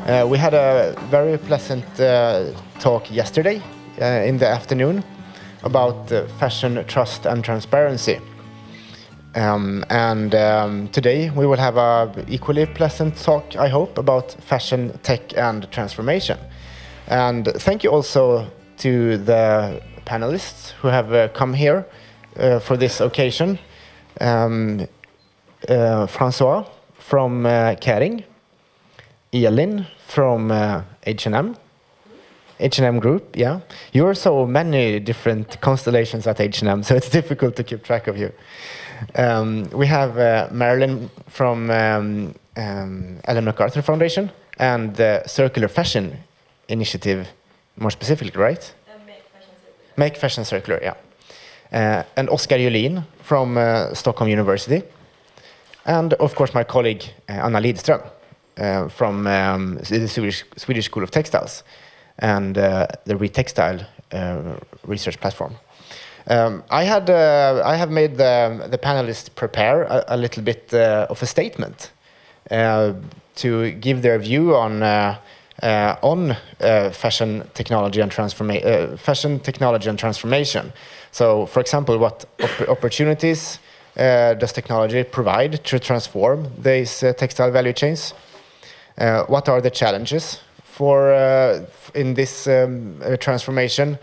We had a very pleasant talk yesterday in the afternoon about fashion, trust and transparency. Today we will have an equally pleasant talk, I hope, about fashion, tech and transformation. And thank you also to the panelists who have come here for this occasion. François from Kering, ELIN from H&M Group, yeah. You're so many different constellations at H&M, so it's difficult to keep track of you. We have Marilyn from Ellen MacArthur Foundation and the Circular Fashion Initiative, more specifically, right? Make Fashion Circular, yeah. And Oskar JUHLIN from Stockholm University. And of course my colleague Anna LIDSTRÖM from the Swedish School of Textiles and the Textile research platform. I have made the panelists prepare a little bit of a statement to give their view on fashion technology and transformation. So, for example, what opportunities does technology provide to transform these textile value chains? What are the challenges in this transformation?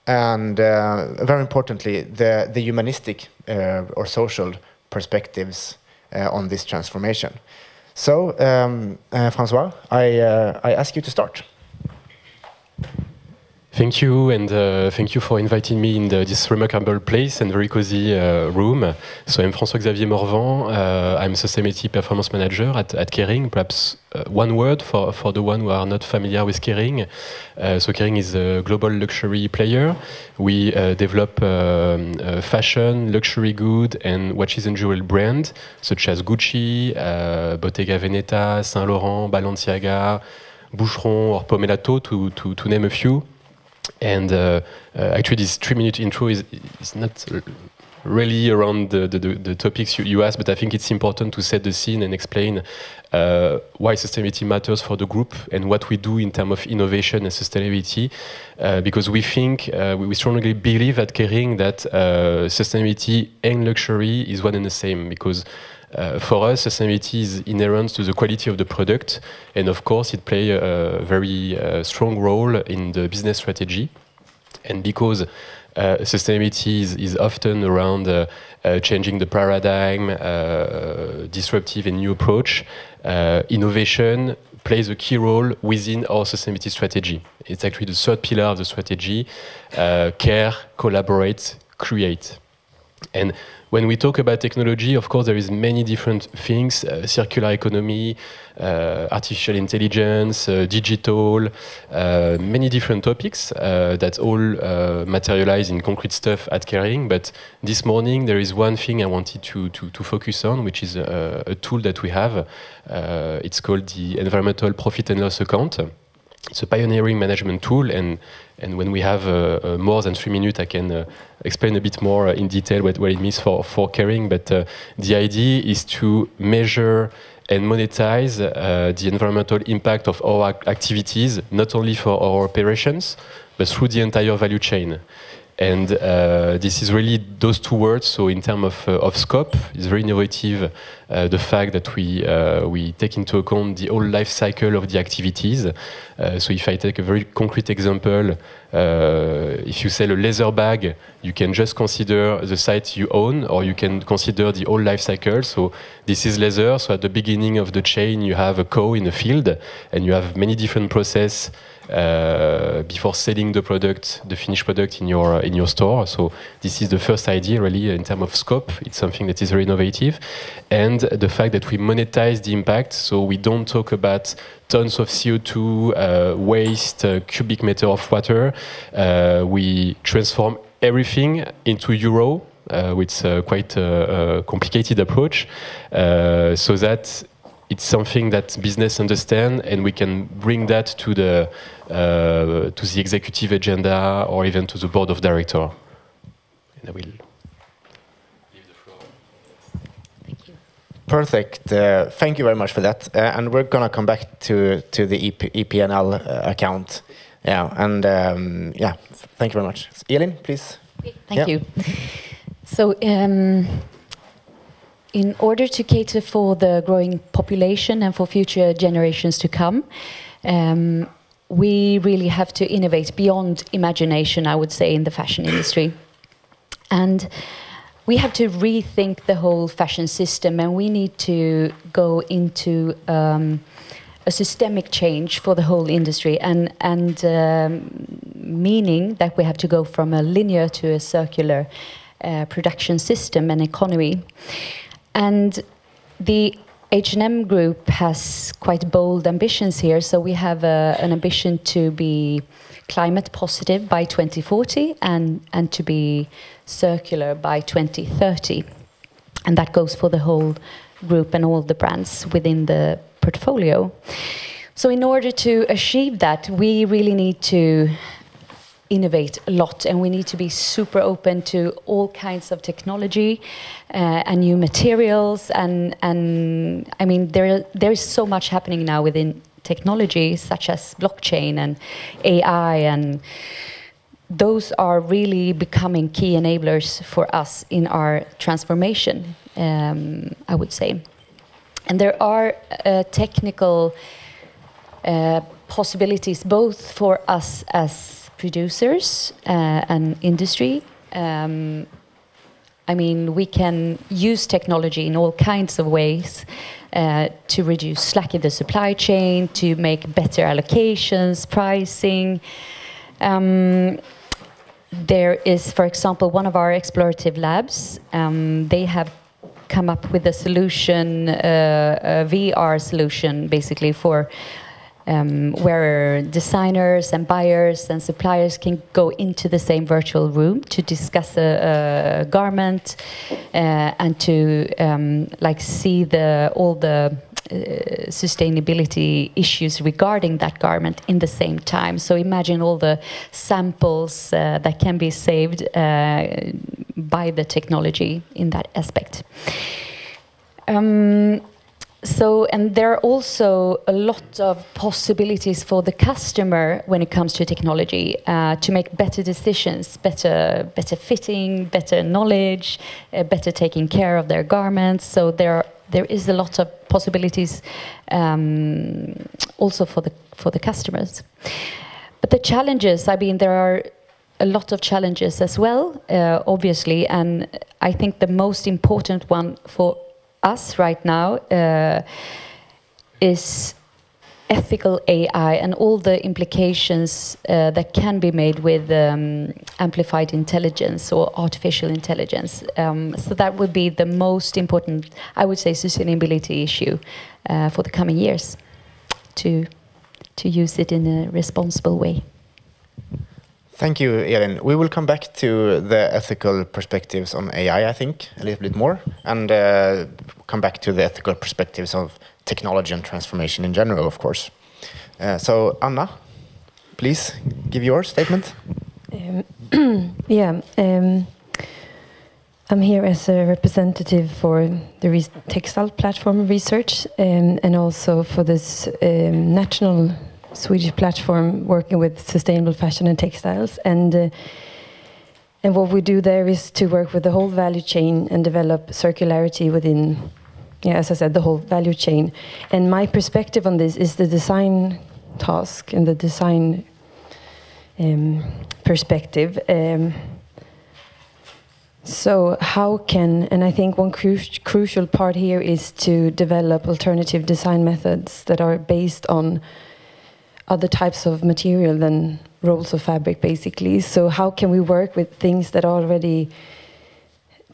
And very importantly, the humanistic or social perspectives on this transformation. So, François, I ask you to start. Thank you, and thank you for inviting me in this remarkable place and very cozy room. So I'm François-Xavier Morvan. I'm Sustainability Performance Manager at Kering. Perhaps one word for the one who are not familiar with Kering. So Kering is a global luxury player. We develop fashion, luxury good, and watches and jewelry brands such as Gucci, Bottega Veneta, Saint Laurent, Balenciaga, Boucheron, or Pomellato, to name a few. And actually, this 3-minute intro is not really around the topics you asked, but I think it's important to set the scene and explain why sustainability matters for the group and what we do in terms of innovation and sustainability. Because we think, we strongly believe at Kering that sustainability and luxury is one and the same, because for us, sustainability is inherent to the quality of the product, and of course it plays a very strong role in the business strategy. And because sustainability is often around changing the paradigm, disruptive and new approach, innovation plays a key role within our sustainability strategy. It's actually the third pillar of the strategy: care, collaborate, create. And when we talk about technology, of course, there is many different things: circular economy, artificial intelligence, digital, many different topics that all materialize in concrete stuff at Kering. But this morning, there is one thing I wanted to focus on, which is a tool that we have. It's called the Environmental Profit and Loss Account. It's a pioneering management tool, and when we have more than 3 minutes, I can explain a bit more in detail what it means for Kering. But the idea is to measure and monetize the environmental impact of our activities, not only for our operations, but through the entire value chain. And this is really those two words. So in terms of scope, it's very innovative. The fact that we take into account the whole life cycle of the activities. So if I take a very concrete example, if you sell a leather bag, you can just consider the site you own, or you can consider the whole life cycle. So this is leather. So at the beginning of the chain, you have a cow in the field, and you have many different processes before selling the product, the finished product in your store. So this is the first idea, really, in terms of scope. It's something that is very innovative, and the fact that we monetize the impact. So we don't talk about tons of CO2, waste, cubic meter of water. We transform everything into euro, with quite a complicated approach, so that it's something that business understand, and we can bring that to the executive agenda or even to the board of director. And I will leave the floor. Thank you. Perfect. Thank you very much for that. And we're gonna come back to the EPNL account. Yeah, and yeah, thank you very much. ELIN, please. Thank you. So, in order to cater for the growing population and for future generations to come, we really have to innovate beyond imagination, I would say, in the fashion industry. And we have to rethink the whole fashion system, and we need to go into a systemic change for the whole industry, and meaning that we have to go from a linear to a circular production system and economy. And the H&M Group has quite bold ambitions here. So we have an ambition to be climate positive by 2040 and to be circular by 2030. And that goes for the whole group and all the brands within the portfolio. So in order to achieve that, we really need to innovate a lot, and we need to be super open to all kinds of technology and new materials, and I mean there is so much happening now within technology, such as blockchain and AI, and those are really becoming key enablers for us in our transformation, I would say. And there are technical possibilities both for us as producers and industry. I mean, we can use technology in all kinds of ways to reduce slack in the supply chain, to make better allocations, pricing. There is, for example, one of our explorative labs. They have come up with a solution, a VR solution, basically for where designers and buyers and suppliers can go into the same virtual room to discuss a garment and to like see all the sustainability issues regarding that garment in the same time. So imagine all the samples that can be saved by the technology in that aspect. So, and there are also a lot of possibilities for the customer when it comes to technology to make better decisions, better fitting, better knowledge, better taking care of their garments. So there is a lot of possibilities also for the customers. But the challenges, I mean, there are a lot of challenges as well, obviously, and I think the most important one for us right now is ethical AI and all the implications that can be made with amplified intelligence or artificial intelligence. So that would be the most important, I would say, sustainability issue for the coming years, to use it in a responsible way. Thank you, ELIN. We will come back to the ethical perspectives on AI, I think, a little bit more, and come back to the ethical perspectives of technology and transformation in general, of course. So, Anna, please give your statement. Yeah, I'm here as a representative for the Textile platform research and also for this national Swedish platform working with sustainable fashion and textiles, and what we do there is to work with the whole value chain and develop circularity within, as I said, the whole value chain. And my perspective on this is the design task and the design perspective. So how can, and I think one crucial part here is to develop alternative design methods that are based on other types of material than rolls of fabric, basically. So how can we work with things that are already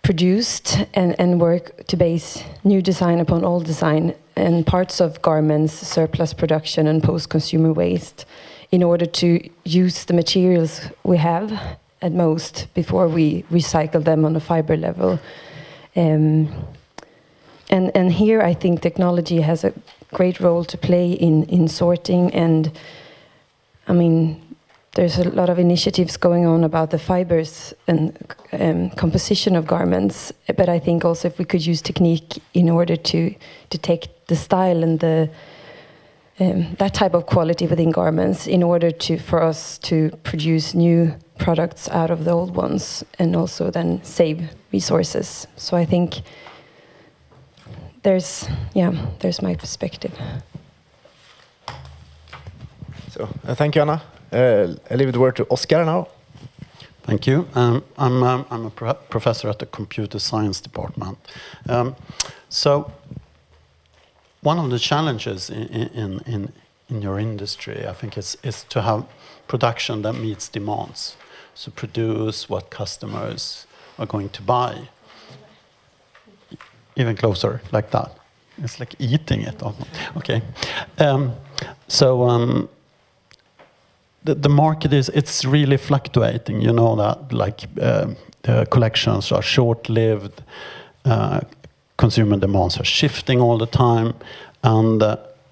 produced and work to base new design upon old design and parts of garments, surplus production and post-consumer waste in order to use the materials we have at most before we recycle them on a fiber level. And here I think technology has a great role to play in sorting, and I mean there's a lot of initiatives going on about the fibers and composition of garments, but I think also if we could use technique in order to take the style and the that type of quality within garments in order for us to produce new products out of the old ones and also then save resources. So I think there's my perspective. So thank you, Anna. I leave the word to Oskar now. Thank you. I'm a professor at the computer science department. So one of the challenges in your industry, I think, is to have production that meets demands. So produce what customers are going to buy. Even closer, like that. It's like eating it. Okay. The market it's really fluctuating. You know that, like the collections are short-lived. Consumer demands are shifting all the time, and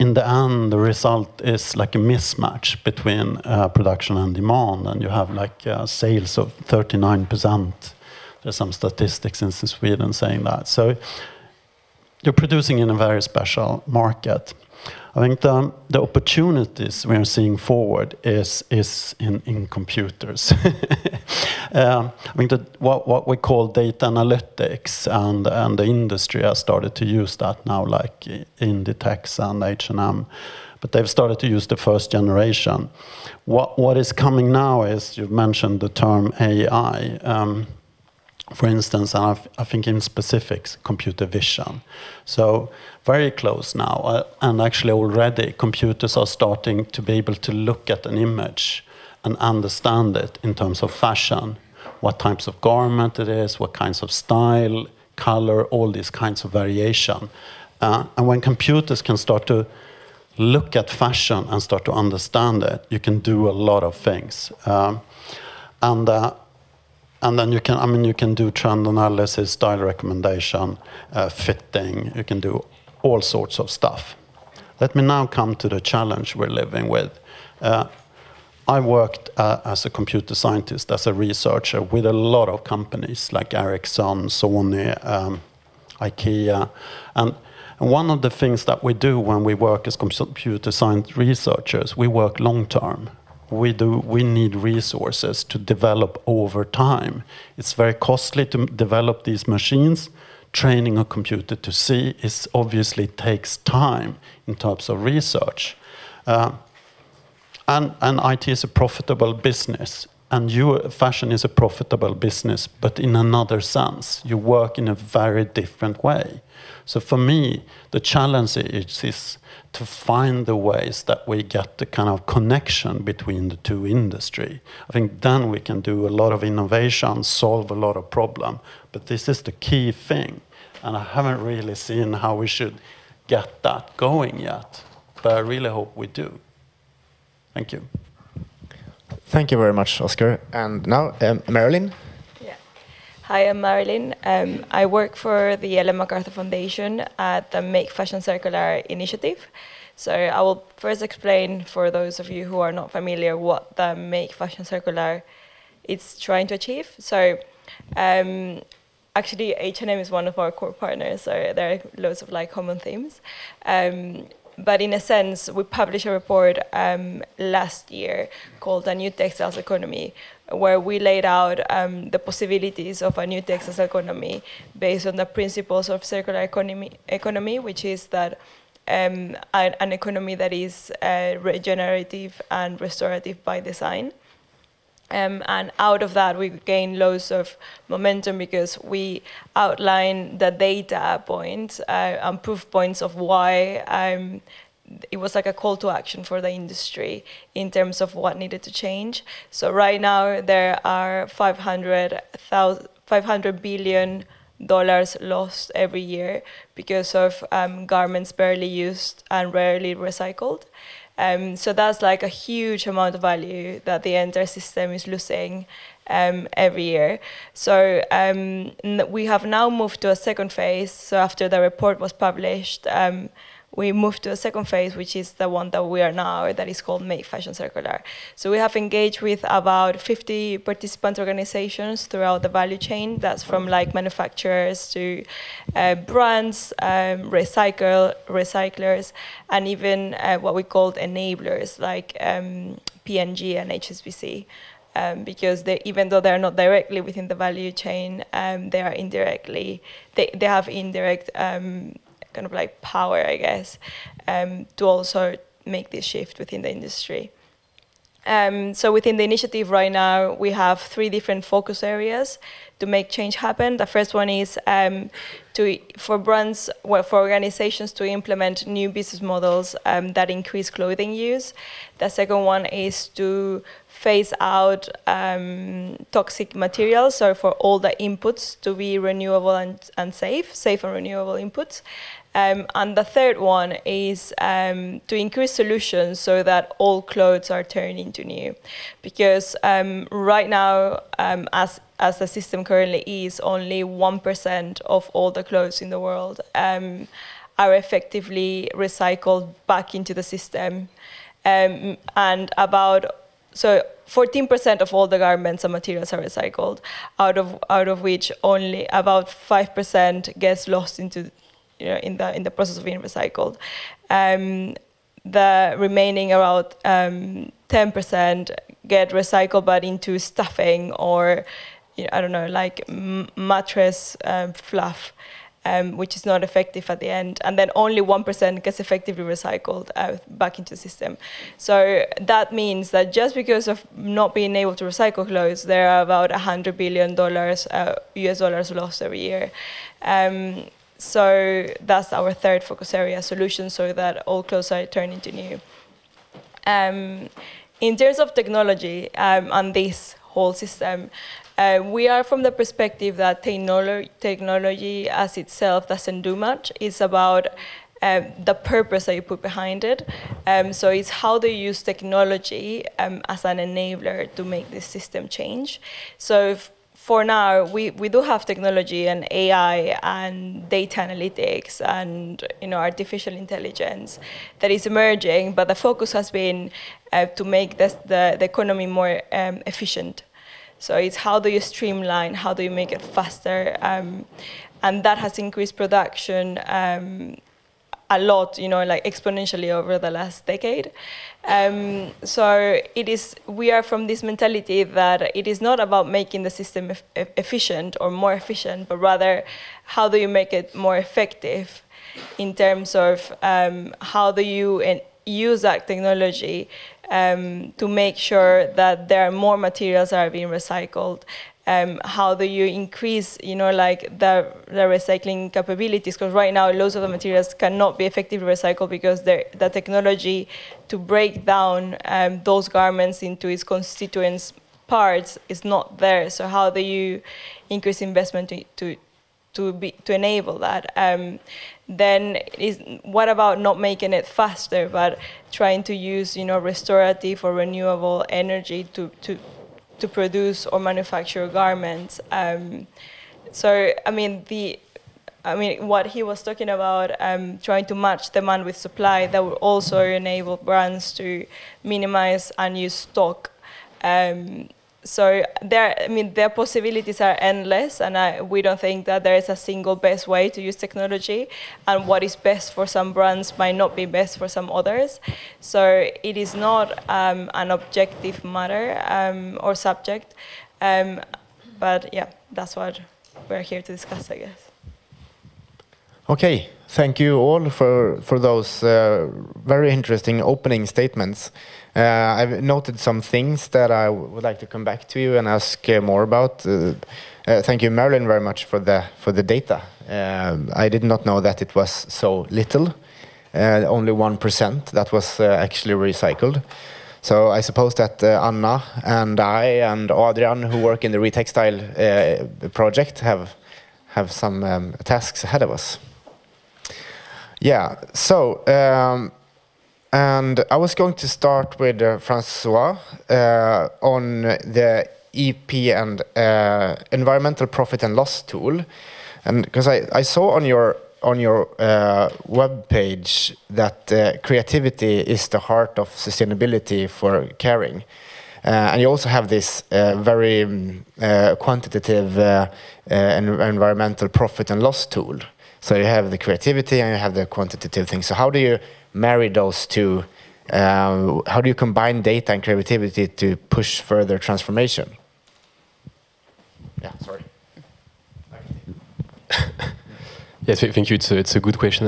in the end, the result is like a mismatch between production and demand, and you have like sales of 39%. There's some statistics in Sweden saying that. So you're producing in a very special market. I think the opportunities we are seeing forward is in computers. I think that what we call data analytics and the industry has started to use that now, like Inditex and H&M, but they've started to use the first generation. What is coming now is, you've mentioned the term AI. For instance, and I think in specifics, computer vision. So very close now, and actually already computers are starting to be able to look at an image and understand it in terms of fashion, what types of garment it is, what kinds of style, color, all these kinds of variation. And when computers can start to look at fashion and start to understand it, you can do a lot of things. And then you can do trend analysis, style recommendation, fitting. You can do all sorts of stuff. Let me now come to the challenge we're living with. I worked as a computer scientist, as a researcher with a lot of companies like Ericsson, Sony, IKEA. And one of the things that we do when we work as computer science researchers, we work long term. We need resources to develop over time. It's very costly to develop these machines. Training a computer to see obviously takes time in terms of research. And IT is a profitable business. And fashion is a profitable business, but in another sense. You work in a very different way. So for me, the challenge is to find the ways that we get the kind of connection between the two industries. I think then we can do a lot of innovation, solve a lot of problems. But this is the key thing. And I haven't really seen how we should get that going yet. But I really hope we do. Thank you. Thank you very much, Oskar. And now, Marilyn. Yeah. Hi, I'm Marilyn. I work for the Ellen MacArthur Foundation at the Make Fashion Circular initiative. So I will first explain for those of you who are not familiar what the Make Fashion Circular is trying to achieve. So actually H&M is one of our core partners, so there are loads of like common themes. But in a sense, we published a report last year called A New Textiles Economy, where we laid out the possibilities of a new textiles economy based on the principles of circular economy, which is that an economy that is regenerative and restorative by design. And out of that, we gain loads of momentum because we outline the data points and proof points of why it was like a call to action for the industry in terms of what needed to change. So right now, there are $500 billion lost every year because of garments barely used and rarely recycled. So that's like a huge amount of value that the entire system is losing every year. So we have now moved to a second phase. So after the report was published, we moved to a second phase, which is the one that we are now, that is called Make Fashion Circular. So we have engaged with about 50 participant organizations throughout the value chain. That's from like manufacturers to brands, recyclers, and even what we called enablers, like P&G and HSBC. Because even though they're not directly within the value chain, they are indirectly, they have indirect kind of like power, I guess, to also make this shift within the industry. So within the initiative right now, we have 3 different focus areas to make change happen. The first one is for brands, well, for organizations to implement new business models that increase clothing use. The second one is to phase out toxic materials, so for all the inputs to be renewable and safe and renewable inputs. And the third one is to increase solutions so that all clothes are turned into new. Because right now, as the system currently is, only 1% of all the clothes in the world are effectively recycled back into the system. And so 14% of all the garments and materials are recycled, out of which only about 5% gets lost into, in the process of being recycled. The remaining about 10% get recycled, but into stuffing or, I don't know, like mattress fluff, which is not effective at the end. And then only 1% gets effectively recycled back into the system. So that means that just because of not being able to recycle clothes, there are about $100 billion US dollars lost every year. So that's our third focus area, solutions so that all clothes are turned into new. In terms of technology and this whole system, we are from the perspective that technology as itself doesn't do much. It's about the purpose that you put behind it. So it's how do you use technology as an enabler to make this system change. So for now, we do have technology and AI and data analytics and artificial intelligence that is emerging, but the focus has been to make the economy more efficient. So it's how do you streamline, how do you make it faster, and that has increased production a lot, like exponentially over the last decade. So we are from this mentality that it is not about making the system efficient or more efficient, but rather how do you make it more effective in terms of how do you use that technology to make sure that there are more materials that are being recycled. How do you increase, like the recycling capabilities? Because right now, loads of the materials cannot be effectively recycled because the technology to break down those garments into its constituent parts is not there. So how do you increase investment to enable that? Then what about not making it faster, but trying to use, restorative or renewable energy to produce or manufacture garments. So what he was talking about, trying to match demand with supply, that would also enable brands to minimize unused stock. So their possibilities are endless, and we don't think that there is a single best way to use technology, and what is best for some brands might not be best for some others. So it is not an objective matter or subject, but yeah, that's what we're here to discuss, I guess. Okay, thank you all for those very interesting opening statements. I've noted some things that I would like to come back to you and ask more about. Thank you, Marilyn, very much for the data. I did not know that it was so little, only 1% that was actually recycled. So I suppose that Anna and I and Adrian, who work in the Retextile project, have some tasks ahead of us. Yeah, so and I was going to start with Francois on the EP and environmental profit and loss tool, and because I saw on your on your web page that creativity is the heart of sustainability for caring. And you also have this very quantitative environmental profit and loss tool. So you have the creativity and you have the quantitative thing. So how do you marry those two? How do you combine data and creativity to push further transformation? Yeah, sorry. Yes, thank you. It's a good question.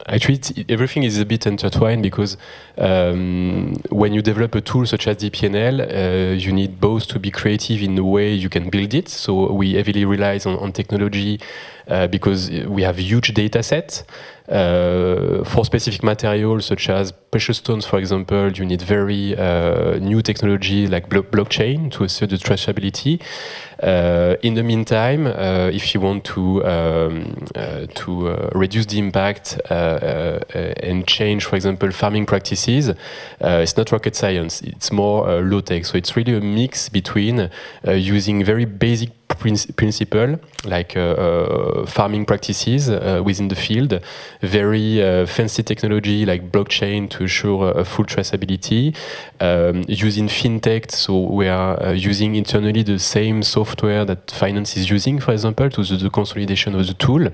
Actually, everything is a bit intertwined because when you develop a tool such as DPNL, you need both to be creative in the way you can build it. So we heavily rely on technology because we have huge data sets. For specific materials such as precious stones, for example, you need very new technology like blockchain to assure the traceability. In the meantime, if you want to reduce the impact and change, for example, farming practices, it's not rocket science. It's more low-tech. So it's really a mix between using very basic principle like farming practices within the field, very fancy technology like blockchain to assure full traceability, using fintech, so we are using internally the same software that finance is using, for example, to the consolidation of the tool,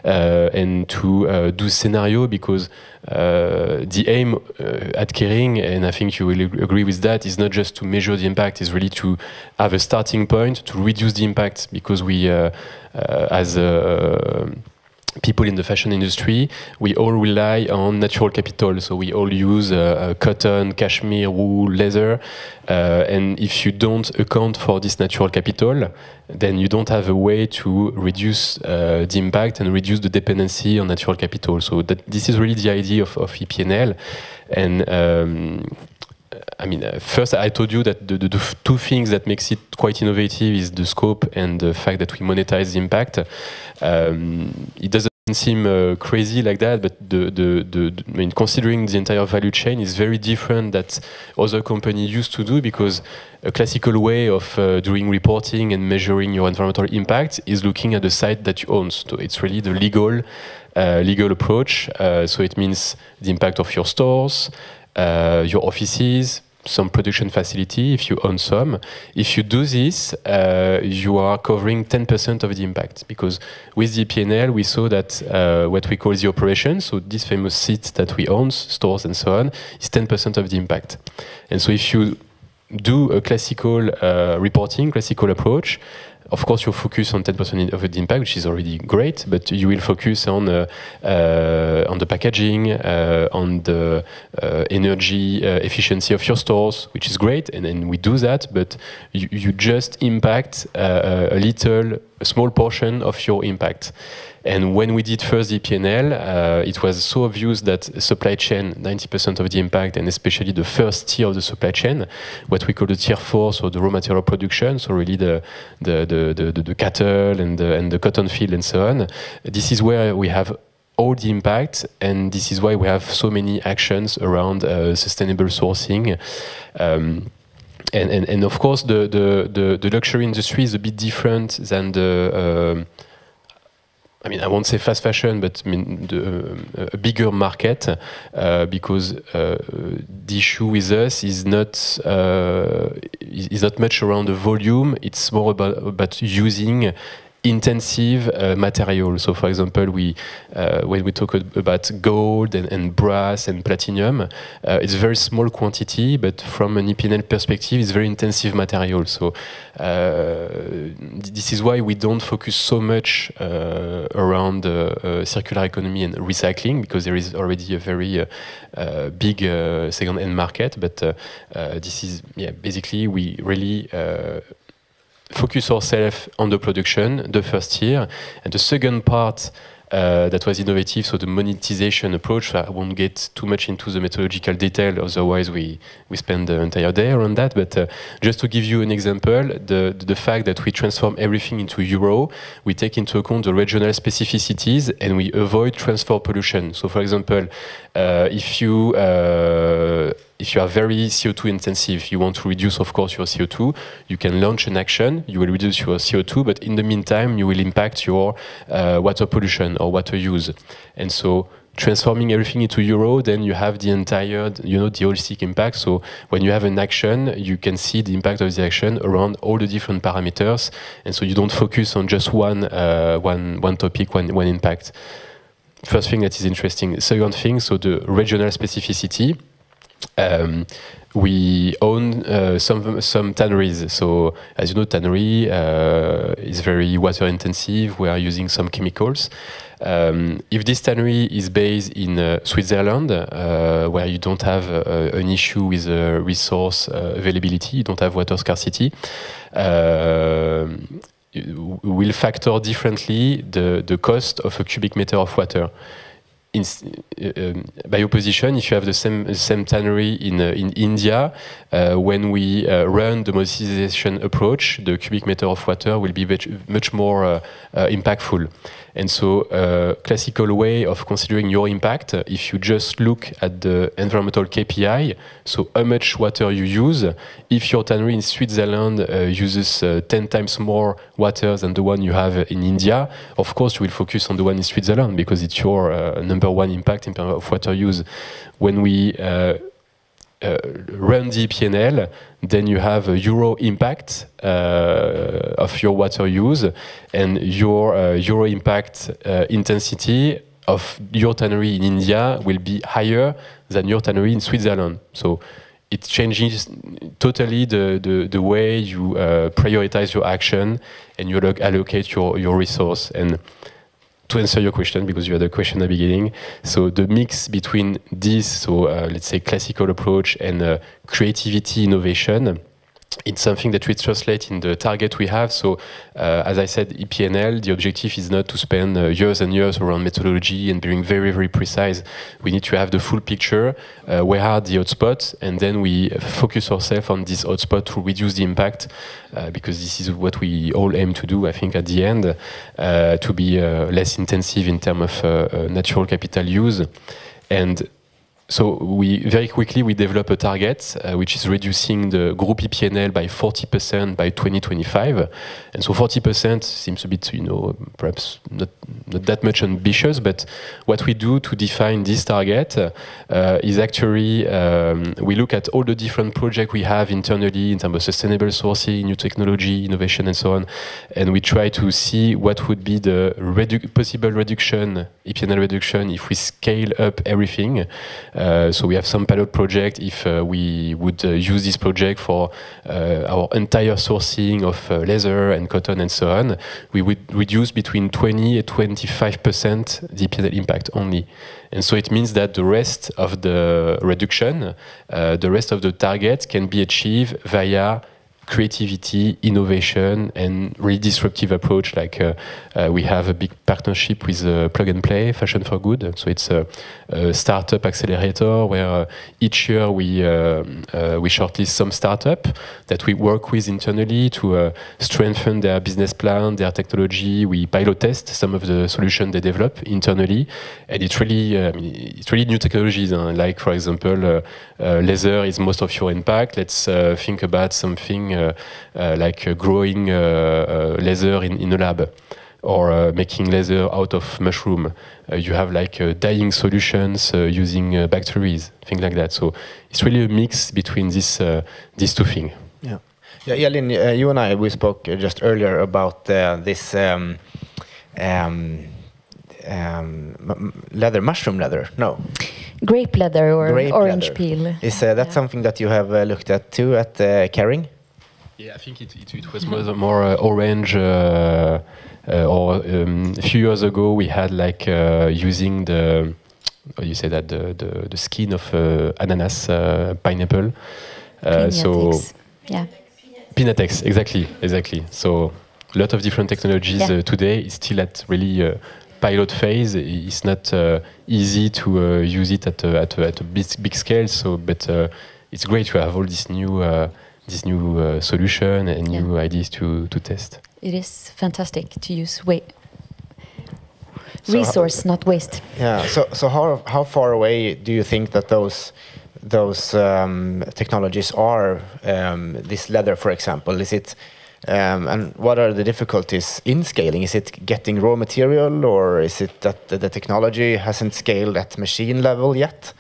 and to do scenario, because the aim at Kering, and I think you will agree with that, is not just to measure the impact, is really to have a starting point to reduce the impact, because we, as people in the fashion industry, we all rely on natural capital. So we all use cotton, cashmere, wool, leather. And if you don't account for this natural capital, then you don't have a way to reduce the impact and reduce the dependency on natural capital. So this is really the idea of EPNL. And I mean, first I told you that the two things that makes it quite innovative is the scope and the fact that we monetize the impact. It doesn't seem crazy like that, but I mean, considering the entire value chain is very different that other companies used to do, because a classical way of doing reporting and measuring your environmental impact is looking at the site that you own. So it's really the legal approach. So it means the impact of your stores, your offices, some production facility, if you own some. If you do this, you are covering 10% of the impact, because with the PNL, we saw that what we call the operation, so this famous seat that we own, stores and so on, is 10% of the impact. And so if you do a classical reporting, classical approach, of course, you focus on 10% of the impact, which is already great, but you will focus on the packaging, on the energy efficiency of your stores, which is great, and we do that, but you just impact a small portion of your impact. And when we did first the PNL, it was so obvious that supply chain, 90% of the impact, and especially the first tier of the supply chain, what we call the tier 4, so the raw material production, so really the cattle and the cotton field and so on. This is where we have all the impact, and this is why we have so many actions around sustainable sourcing. And of course, the luxury industry is a bit different than the I mean, I won't say fast fashion, but I mean a bigger market, because the issue with us is not much around the volume. It's more about using intensive material. So, for example, when we talk about gold and brass and platinum, it's a very small quantity, but from an EPNL perspective, it's very intensive material. So, this is why we don't focus so much around circular economy and recycling, because there is already a very big second-hand market. But this is, yeah, basically we really focus ourselves on the production, the first year, and the second part that was innovative, so the monetization approach. I won't get too much into the methodological detail, otherwise we spend the entire day around that, but just to give you an example, the fact that we transform everything into euro, we take into account the regional specificities and we avoid transfer pollution. So for example, if if you are very CO2 intensive, you want to reduce, of course, your CO2, you can launch an action, you will reduce your CO2, but in the meantime, you will impact your water pollution or water use. And so transforming everything into euro, then you have the entire, the holistic impact. So when you have an action, you can see the impact of the action around all the different parameters. And so you don't focus on just one topic, one impact. First thing that is interesting. Second thing, so the regional specificity. We own some tanneries. So as you know, tannery is very water intensive. We are using some chemicals. If this tannery is based in Switzerland, where you don't have an issue with resource availability, you don't have water scarcity, will factor differently the cost of a cubic meter of water. By opposition, if you have the same tannery in India, when we run the monetization approach, the cubic meter of water will be much more impactful. And so classical way of considering your impact, if you just look at the environmental KPI, so how much water you use, if your tannery in Switzerland uses 10 times more water than the one you have in India, of course you will focus on the one in Switzerland because it's your number one impact in terms of water use. When we run the P&L, then you have a euro impact of your water use, and your euro impact intensity of your tannery in India will be higher than your tannery in Switzerland. So it changes totally the way you prioritize your action and you allocate your resource. And to answer your question, because you had a question at the beginning, so the mix between this, so let's say classical approach and creativity, innovation, it's something that we translate in the target we have. So as I said, EPNL, the objective is not to spend years and years around methodology and being very, very precise. We need to have the full picture, where are the hotspots, and then we focus ourselves on this hotspot to reduce the impact, because this is what we all aim to do, I think, at the end, to be less intensive in terms of natural capital use. And so very quickly we develop a target which is reducing the group EPNL by 40% by 2025, and so 40% seems a bit, perhaps not that much ambitious. But what we do to define this target is actually we look at all the different projects we have internally in terms of sustainable sourcing, new technology, innovation, and so on, and we try to see what would be the possible reduction, EPNL reduction, if we scale up everything. So we have some pilot project. If we would use this project for our entire sourcing of leather and cotton and so on, we would reduce between 20 and 25% the EPNL impact only. And so it means that the rest of the reduction, the rest of the target can be achieved via creativity, innovation, and really disruptive approach. Like we have a big partnership with Plug and Play, Fashion for Good. So it's a startup accelerator where each year we shortlist some startup that we work with internally to strengthen their business plan, their technology. We pilot test some of the solutions they develop internally, and it's really new technologies. Like for example, leather is most of your impact. Let's think about something like growing leather in a lab, or making leather out of mushroom. You have like dyeing solutions using bacteria, things like that. So it's really a mix between these two things. Yeah, ELIN, you and we spoke just earlier about this leather, mushroom leather. No. Grape leather or Grape orange leather. peel. Is that something that you have looked at too at Kering? Yeah, I think it was more orange. Or a few years ago, we had like using the the skin of ananas, pineapple. So yeah, Pinatex, exactly. So a lot of different technologies today. It's still at really pilot phase. It's not easy to use it at a big scale. So, but it's great to have all this new solution and new ideas to test. It is fantastic to use resource, not waste. Yeah. So how far away do you think that those those technologies are this leather, for example? Is it and what are the difficulties in scaling? Is it getting raw material, or is it that the technology hasn't scaled at machine level yet?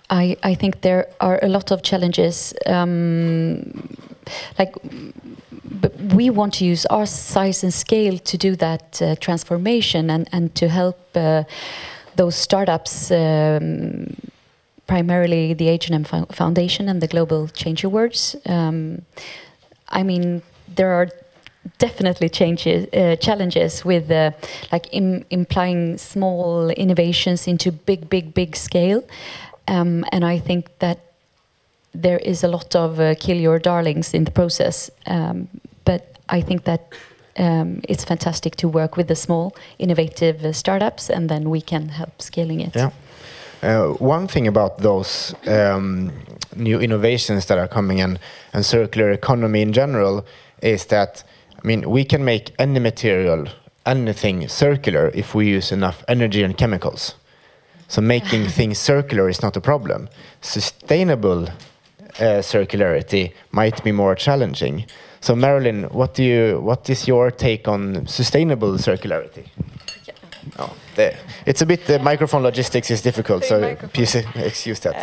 I think there are a lot of challenges. But we want to use our size and scale to do that transformation and to help those startups, primarily the H&M Foundation and the Global Change Awards. I mean, there are definitely challenges with implying small innovations into big scale. And I think that there is a lot of kill your darlings in the process. But I think that it's fantastic to work with the small, innovative startups, and then we can help scaling it. Yeah. One thing about those new innovations that are coming in, and circular economy in general, is that, I mean, we can make any material, anything circular if we use enough energy and chemicals. So making things circular is not a problem. Sustainable circularity might be more challenging. So Marilyn, what is your take on sustainable circularity? Oh, it's a bit, the microphone logistics is difficult, so please excuse that.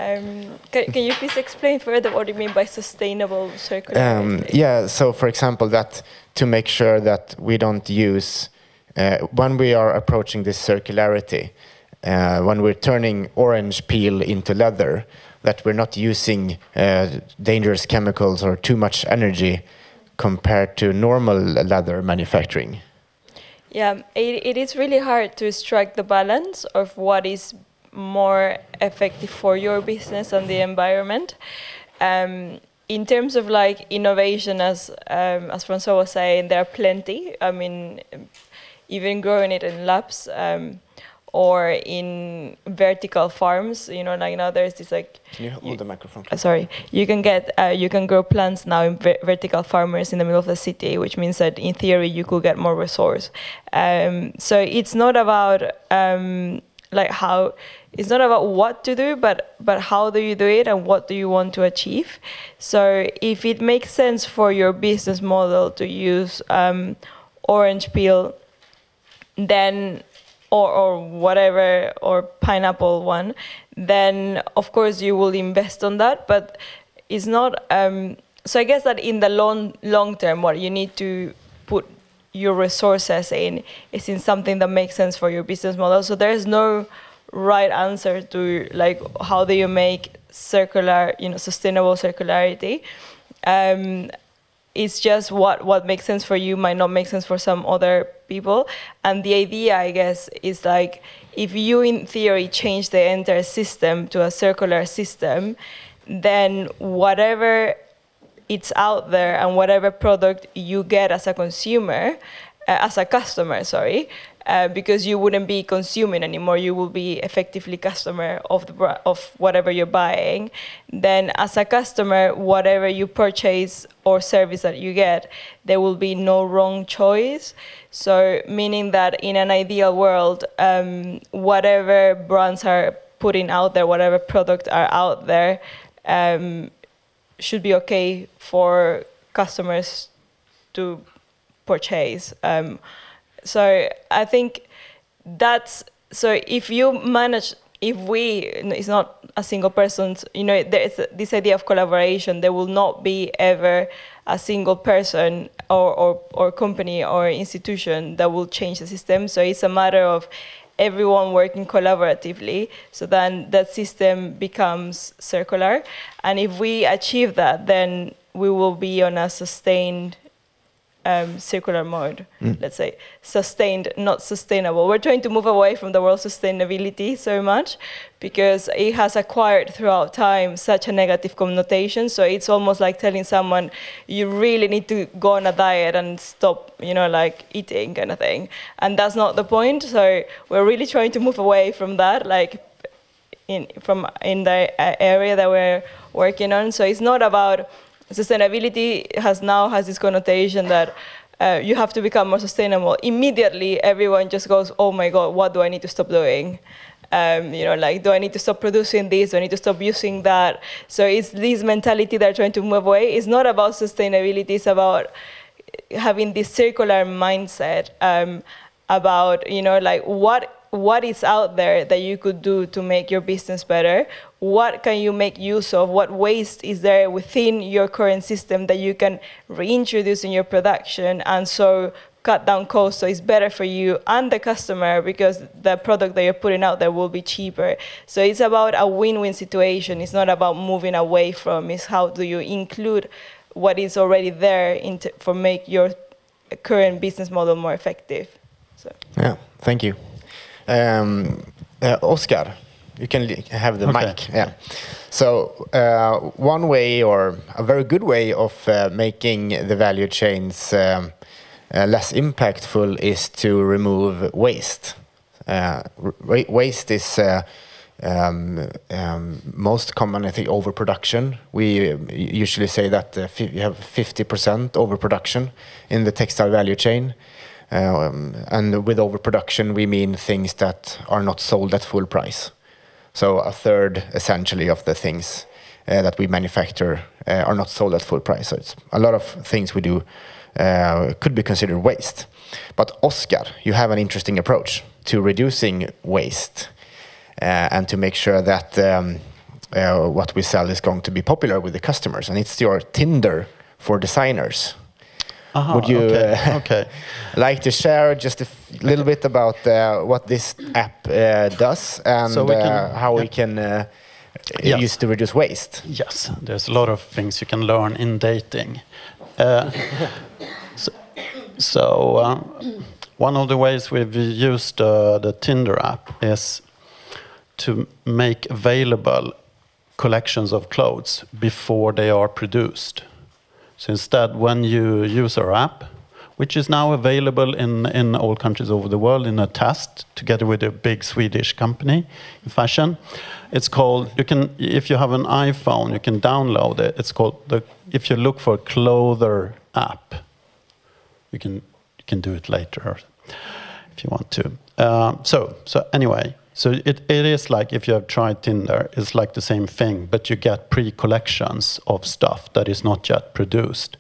Can you please explain further what you mean by sustainable circularity? Yeah, so for example, that to make sure that we don't use, when we are approaching this circularity, when we're turning orange peel into leather, that we're not using dangerous chemicals or too much energy compared to normal leather manufacturing. Yeah, it is really hard to strike the balance of what is more effective for your business and the environment. In terms of like innovation, as François was saying, there are plenty. I mean, even growing it in labs or in vertical farms, you know, like now there's this like. Can you hold the microphone? Please? Sorry, you can grow plants now in vertical farmers in the middle of the city, which means that in theory you could get more resource. So it's not about it's not about what to do, but how do you do it and what do you want to achieve. So if it makes sense for your business model to use orange peel, then or whatever, or pineapple one, then of course you will invest on that, but it's not, so I guess that in the long term, what you need to put your resources in is in something that makes sense for your business model. So there's no right answer to like, how do you make circular, you know, sustainable circularity. It's just what makes sense for you might not make sense for some other people. And the idea, I guess, is like, if you in theory change the entire system to a circular system, then whatever it's out there and whatever product you get as a consumer, as a customer, sorry, because you wouldn't be consuming anymore, you will be effectively customer of whatever you're buying. Then as a customer, whatever you purchase or service that you get, there will be no wrong choice. So meaning that in an ideal world, whatever brands are putting out there, whatever products are out there, should be okay for customers to purchase. So I think that's, so if you manage, it's not a single person, you know, there's this idea of collaboration. There will not be ever a single person or company or institution that will change the system. So it's a matter of everyone working collaboratively, so then that system becomes circular. And if we achieve that, then we will be on a sustained circular mode, let's say. Sustained, not sustainable. We're trying to move away from the word sustainability so much because it has acquired throughout time such a negative connotation. So it's almost like telling someone, you really need to go on a diet and stop, you know, like eating kind of thing. And that's not the point. So we're really trying to move away from that, like in the area that we're working on. So it's not about sustainability has this connotation that you have to become more sustainable. Immediately, everyone just goes, oh my God, what do I need to stop doing? Like, do I need to stop producing this? Do I need to stop using that? So it's this mentality they're trying to move away. It's not about sustainability. It's about having this circular mindset about, like, what is out there that you could do to make your business better? What can you make use of? What waste is there within your current system that you can reintroduce in your production, and so cut down costs so it's better for you and the customer, because the product that you're putting out there will be cheaper. So it's about a win-win situation. It's not about moving away from. It's how do you include what is already there for make your current business model more effective. So. Yeah, thank you. Oskar, you can have the mic. Yeah. So one way, or a very good way of making the value chains less impactful, is to remove waste. Waste is most common, I think, overproduction. We usually say that you have 50% overproduction in the textile value chain. And with overproduction, we mean things that are not sold at full price. So a third, essentially, of the things that we manufacture are not sold at full price. So it's a lot of things we do could be considered waste. But Oskar, you have an interesting approach to reducing waste and to make sure that what we sell is going to be popular with the customers. And it's your Tinder for designers. Would you like to share just a little bit about what this app does, and so how we can use to reduce waste? Yes, there's a lot of things you can learn in dating. One of the ways we've used the Tinder app is to make available collections of clothes before they are produced. So instead, when you use our app, which is now available in all countries over the world in a test, together with a big Swedish company in fashion, it's called, if you have an iPhone, you can download it. It's called, if you look for Clother app, you can do it later if you want to. So it is like, if you have tried Tinder, it's like the same thing, but you get pre-collections of stuff that is not yet produced.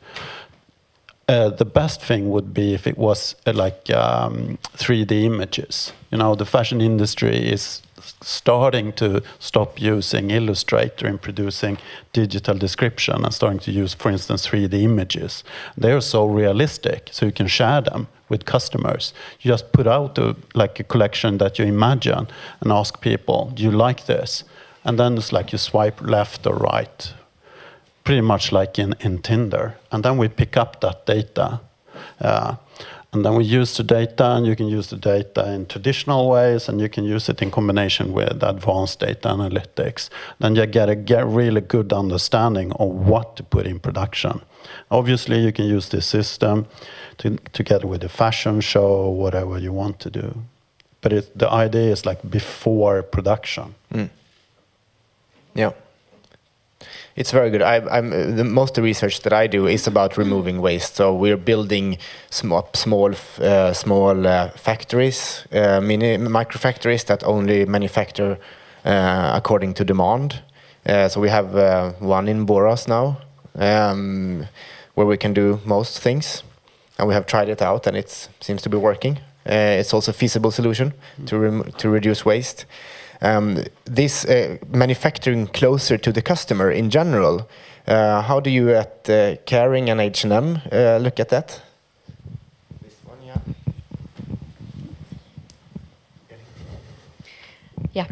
The best thing would be if it was like 3D images. The fashion industry is starting to stop using Illustrator in producing digital description and starting to use, for instance, 3D images. They are so realistic, so you can share them with customers. You just put out a collection that you imagine and ask people, do you like this? And then it's like you swipe left or right, pretty much like in Tinder. And then we pick up that data. And then we use the data, and you can use the data in traditional ways, and you can use it in combination with advanced data analytics. Then you get a really good understanding of what to put in production. Obviously, you can use this system together with a fashion show, whatever you want to do. But the idea is like before production. Mm. Yeah. It's very good. Most of the research that I do is about removing waste. So we're building small factories, micro factories that only manufacture according to demand. So we have one in Borås now, where we can do most things, and we have tried it out, and it seems to be working. It's also a feasible solution to reduce waste. This manufacturing closer to the customer in general, how do you at Kering and H&M look at that? This one, yeah. Yeah.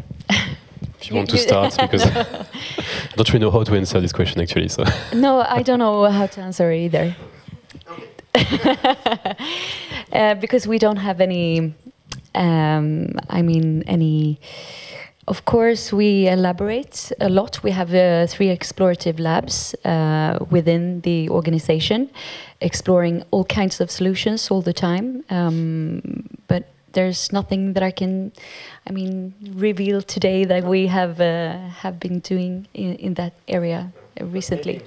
If you want to start, because I don't really know how to answer this question actually. So. No, I don't know how to answer it either. Because we don't have any, any. Of course, we elaborate a lot. We have 3 explorative labs within the organization, exploring all kinds of solutions all the time. But there's nothing that I can, reveal today that we have been doing in that area. recently.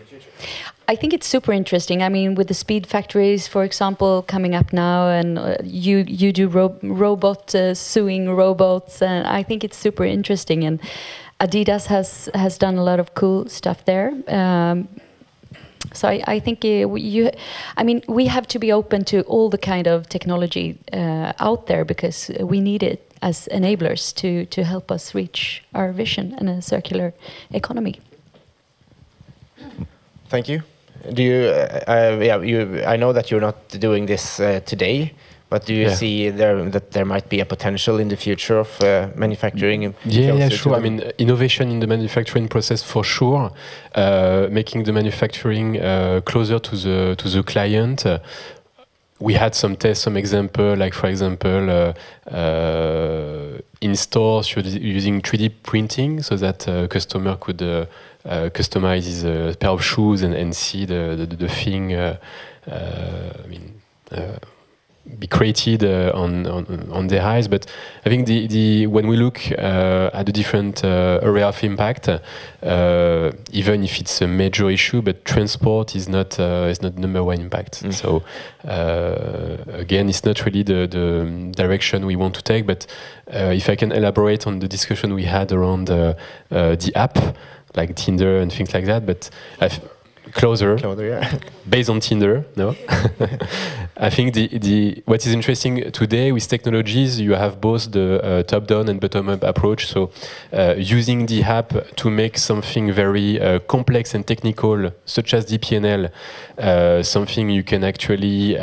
I think it's super interesting. I mean, with the speed factories, for example, coming up now, and you do robot sewing robots, and I think it's super interesting. And Adidas has done a lot of cool stuff there. So I think we have to be open to all the kind of technology out there, because we need it as enablers to help us reach our vision in a circular economy. Thank you. Do you? I know that you're not doing this today, but do you see that there might be a potential in the future of manufacturing? Yeah, sure. I mean, innovation in the manufacturing process for sure, making the manufacturing closer to the client. We had some tests, some example, like for example, in stores using 3D printing, so that customer could customize his pair of shoes and see the thing. Be created on their eyes. But I think when we look at the different area of impact, even if it's a major issue, but transport is not number one impact. So again, it's not really the direction we want to take. But if I can elaborate on the discussion we had around the app, like Tinder and things like that, but closer, yeah. Based on Tinder, no? I think what is interesting today with technologies, you have both the top-down and bottom-up approach. So using the app to make something very complex and technical, such as DPNL, something you can actually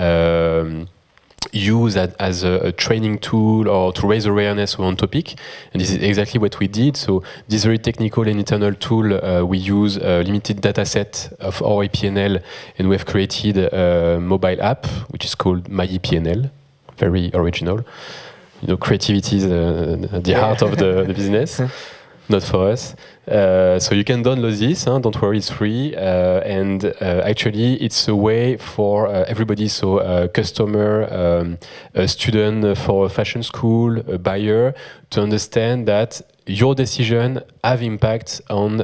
use as a training tool or to raise awareness on topic, and this is exactly what we did. So this very technical and internal tool, we use a limited data set of our EPNL, and we have created a mobile app which is called My EPNL, very original. You know, creativity is the heart of the business. Not for us. So you can download this, don't worry, it's free. And actually, it's a way for everybody, so a customer, a student for a fashion school, a buyer, to understand that your decision have impact on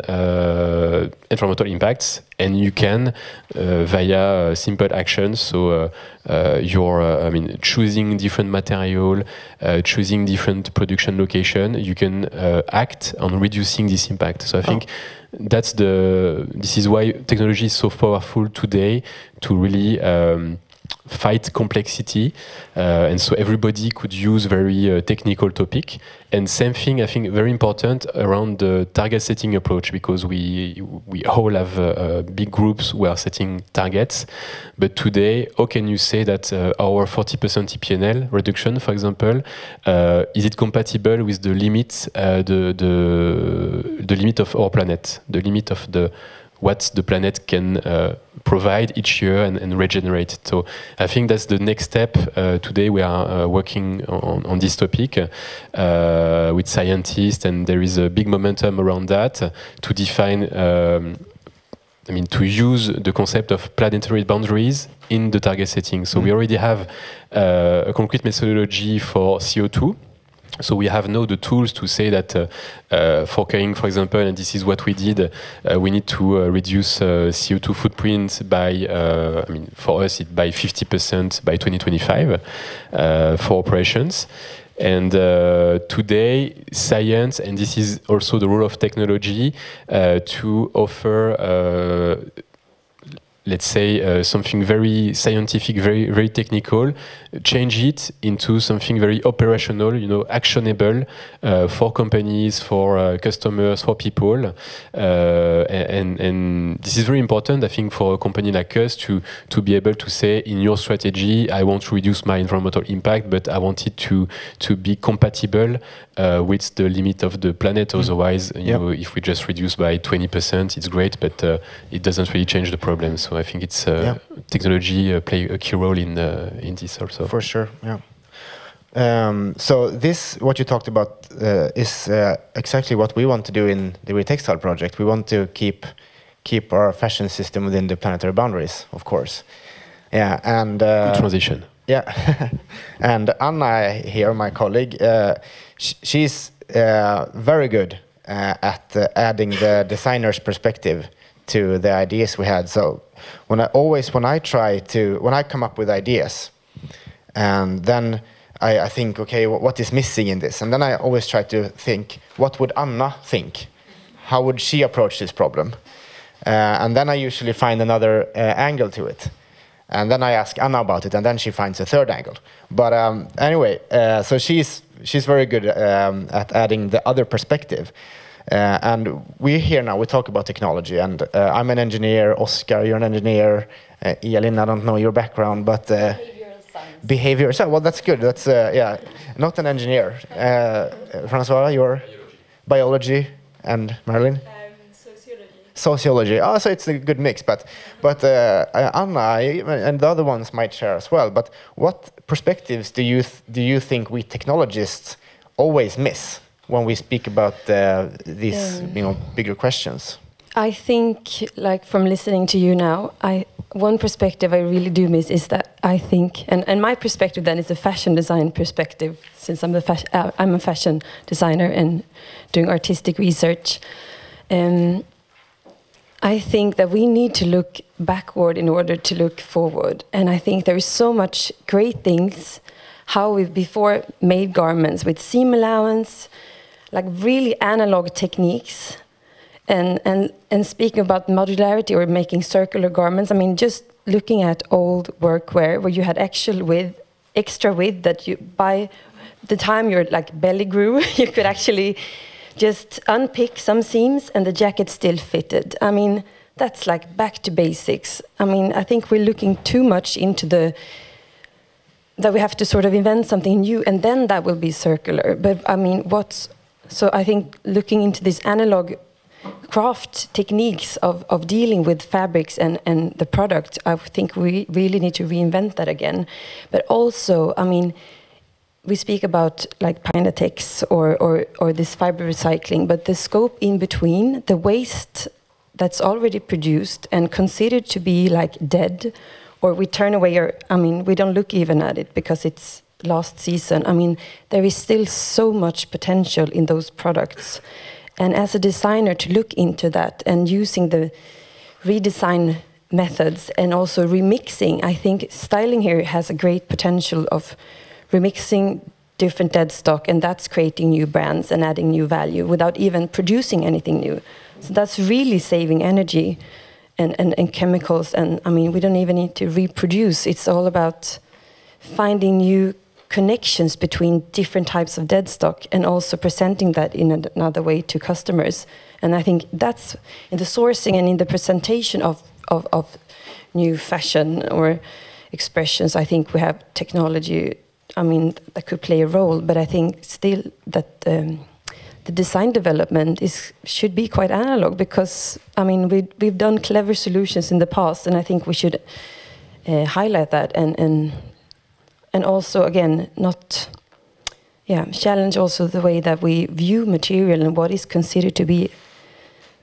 environmental impacts, and you can via simple actions. So choosing different material, choosing different production location, you can act on reducing this impact. So I think this is why technology is so powerful today to really fight complexity, and so everybody could use very technical topic. And same thing, I think, very important around the target setting approach, because we all have big groups who are setting targets. But today, how can you say that our 40% EPNL reduction, for example, is it compatible with the limit, the limit of our planet, the limit of what the planet can provide each year and regenerate. So I think that's the next step. Today we are working on this topic with scientists, and there is a big momentum around that to define, to use the concept of planetary boundaries in the target setting. So we already have a concrete methodology for CO2. So we have now the tools to say that for carrying, for example, and this is what we did, we need to reduce CO2 footprint by, for us, by 50% by 2025 for operations. And today, science, and this is also the role of technology, to offer let's say something very scientific, very very technical, change it into something very operational, actionable for companies, for customers, for people, and this is very important, I think, for a company like us to be able to say, in your strategy, I want to reduce my environmental impact, but I want it to be compatible with the limit of the planet. Otherwise, if we just reduce by 20%, it's great, but it doesn't really change the problem. So I think it's technology play a key role in this also. For sure, yeah. So this, what you talked about, is exactly what we want to do in the Textile project. We want to keep our fashion system within the planetary boundaries, of course. Yeah, and good transition. Yeah, and Anna here, my colleague, she's very good at adding the designer's perspective to the ideas we had. So when I come up with ideas, and then I think, okay, what is missing in this? And then I always try to think, what would Anna think? How would she approach this problem? And then I usually find another angle to it. And then I ask Anna about it, and then she finds a third angle. But anyway, so she's very good at adding the other perspective. And we're here now, we talk about technology, and I'm an engineer, Oskar, you're an engineer, ELIN, I don't know your background, but... Behavior, so, well, that's good, that's, yeah, not an engineer. Francois, you're? Biology, and Marilyn? Sociology. Oh, so it's a good mix, but Anna and the other ones might share as well. But what perspectives do you think we technologists always miss when we speak about these bigger questions? I think, like from listening to you now, one perspective I really do miss is that I think, and my perspective then is a fashion design perspective, since I'm a fashion designer and doing artistic research. I think that we need to look backward in order to look forward. And I think there is so much great things, how we've before made garments with seam allowance, like really analog techniques. And speaking about modularity or making circular garments, I mean, just looking at old workwear where you had actual width, extra width that you, by the time your like belly grew, you could actually just unpick some seams and the jacket still fitted. I mean, that's like back to basics. I mean, I think we're looking too much into that we have to sort of invent something new and then that will be circular. But I mean, so I think looking into this analog craft techniques of dealing with fabrics and the product, I think we really need to reinvent that again. But also, I mean, we speak about like Pinatex or this fiber recycling, but the scope in between, the waste that's already produced and considered to be like dead, or we turn away, or I mean, we don't look even at it because it's last season. I mean, there is still so much potential in those products. And as a designer, to look into that and using the redesign methods and also remixing, I think styling here has a great potential of remixing different dead stock, and that's creating new brands and adding new value without even producing anything new. So that's really saving energy and chemicals. And I mean, we don't even need to reproduce. It's all about finding new connections between different types of dead stock and also presenting that in another way to customers. And I think that's in the sourcing and in the presentation of new fashion or expressions. I think we have technology, I mean, that could play a role, but I think still that the design development should be quite analog, because I mean, we've done clever solutions in the past, and I think we should highlight that and also, again, challenge also the way that we view material and what is considered to be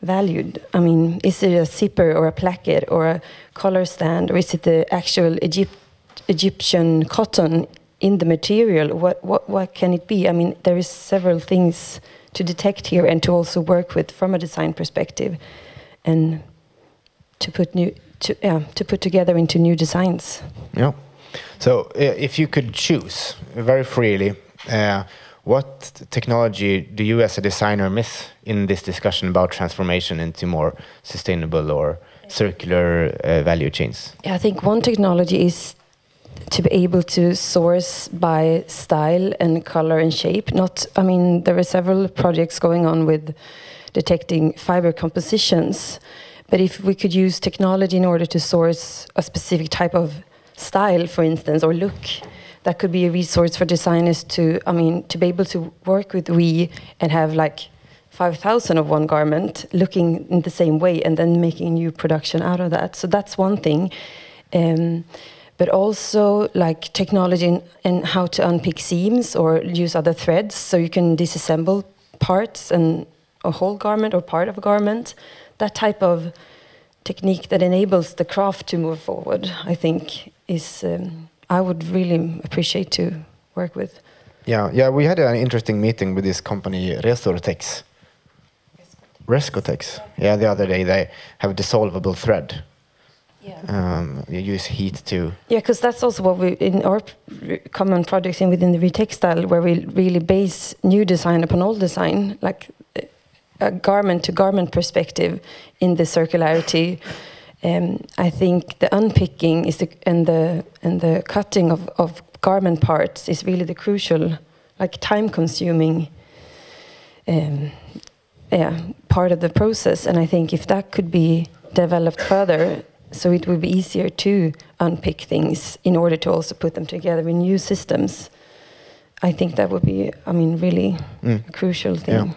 valued. I mean, is it a zipper or a placket or a collar stand, or is it the actual Egyptian cotton in the material? What can it be? I mean, there is several things to detect here and to also work with from a design perspective, and to put together into new designs. Yeah. So if you could choose very freely, what technology do you as a designer miss in this discussion about transformation into more sustainable or circular value chains? Yeah, I think one technology is to be able to source by style and color and shape. I mean, there are several projects going on with detecting fiber compositions, but if we could use technology in order to source a specific type of style, for instance, or look, that could be a resource for designers to be able to work with and have like 5,000 of one garment looking in the same way and then making new production out of that. So that's one thing. But also like technology in how to unpick seams or use other threads, so you can disassemble parts and a whole garment or part of a garment. That type of technique that enables the craft to move forward, I think, is I would really appreciate to work with. Yeah, we had an interesting meeting with this company, Restortex. Rescotex. Yeah, the other day they have dissolvable thread. You use heat to. Yeah, because that's also what we in our common projects in within the retextile, where we really base new design upon old design, like a garment to garment perspective in the circularity. I think the unpicking is and the cutting of garment parts is really the crucial, like time consuming part of the process. And I think if that could be developed further, so it would be easier to unpick things in order to also put them together in new systems. I think that would be, really a crucial thing.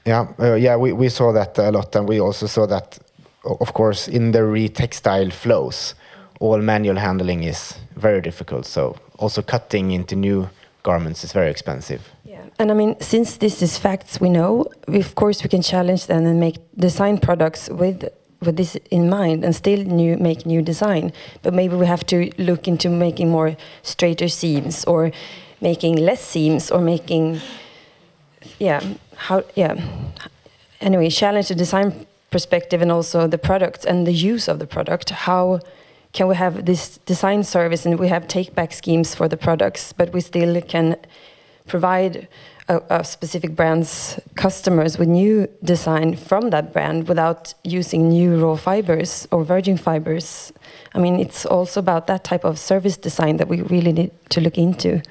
We saw that a lot, and we also saw that, of course, in the retextile flows, all manual handling is very difficult. So also cutting into new garments is very expensive. Yeah, and since this is facts we know, of course we can challenge them and make design products with this in mind and still make new design. But maybe we have to look into making more straighter seams, or making less seams, or making anyway, challenge the design perspective and also the product and the use of the product. How can we have this design service and we have take-back schemes for the products, but we still can provide a specific brand's customers with new design from that brand without using new raw fibers or virgin fibers? It's also about that type of service design that we really need to look into.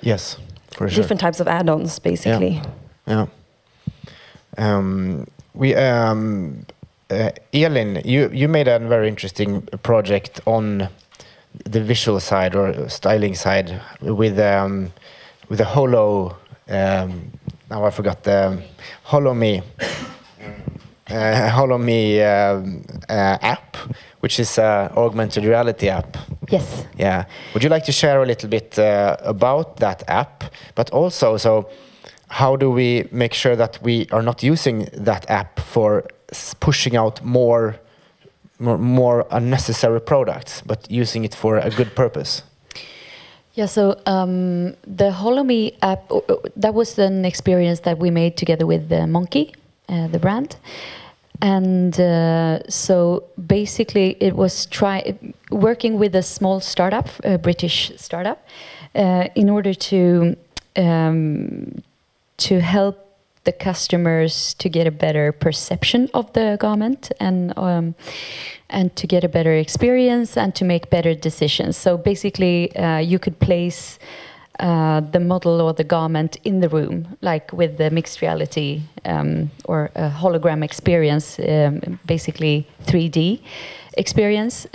Yes, for sure. Different types of add-ons, basically. Yeah. ELIN, you made a very interesting project on the visual side or styling side with a holo. Now I forgot the HoloMe app, which is an augmented reality app. Yes. Yeah. Would you like to share a little bit about that app, but also, so how do we make sure that we are not using that app for pushing out more unnecessary products, but using it for a good purpose? Yeah, so the HoloMe app, that was an experience that we made together with Monkey, the brand. And so basically it was working with a small startup, a British startup, in order to help the customers to get a better perception of the garment and to get a better experience and to make better decisions. So basically, you could place the model or the garment in the room, like with the mixed reality or a hologram experience, basically 3D experience.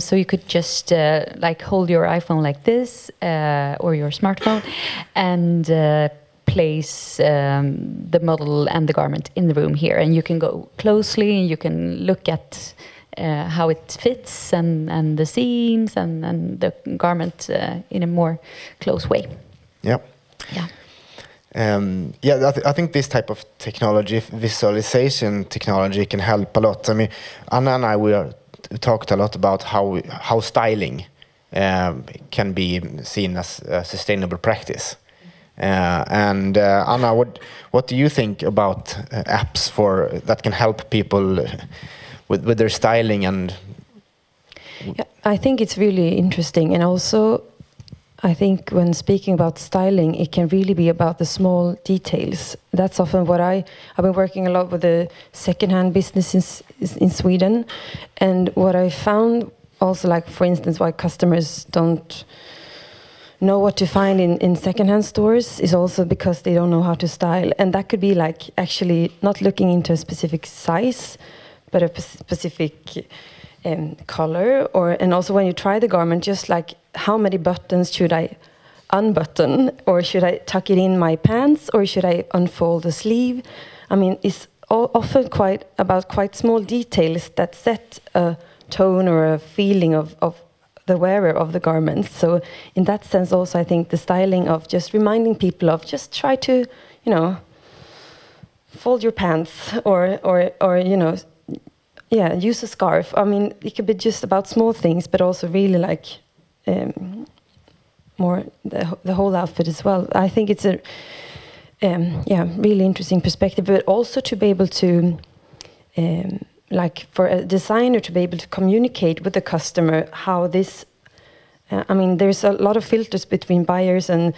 So you could just like hold your iPhone like this or your smartphone and place the model and the garment in the room here, and you can go closely and you can look at how it fits and the seams and the garment in a more close way. Yeah. Yeah. I think this type of technology, visualization technology, can help a lot. Anna and I, we talked a lot about how styling can be seen as a sustainable practice. And Anna, what do you think about apps that can help people with their styling? And yeah, I think it's really interesting, and also I think when speaking about styling, it can really be about the small details. That's often what I've been working a lot with the secondhand businesses in Sweden, and what I found also, like for instance, why customers don't know what to find in secondhand stores is also because they don't know how to style. And that could be like actually not looking into a specific size, but a specific color, and also when you try the garment, just like how many buttons should I unbutton, or should I tuck it in my pants, or should I unfold the sleeve? It's often quite small details that set a tone or a feeling of the wearer of the garments. So in that sense also, I think the styling of just reminding people of just try to, fold your pants or use a scarf. It could be just about small things, but also really like more the whole outfit as well. I think it's yeah, really interesting perspective, but also to be able to, like for a designer to be able to communicate with the customer how this, I mean, there's a lot of filters between buyers and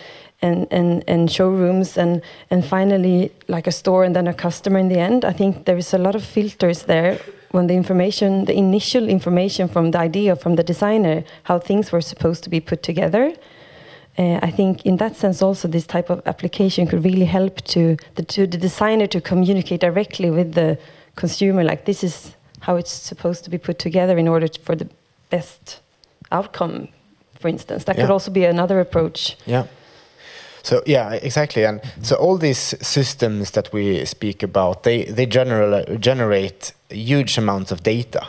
showrooms and finally like a store and then a customer in the end. I think there is a lot of filters there when the information, the initial information from the idea from the designer, how things were supposed to be put together. I think in that sense also this type of application could really help to the designer to communicate directly with the consumer, like this is how it's supposed to be put together in order for the best outcome, for instance. That could also be another approach. Yeah. So yeah, exactly. And so all these systems that we speak about, they generate huge amounts of data.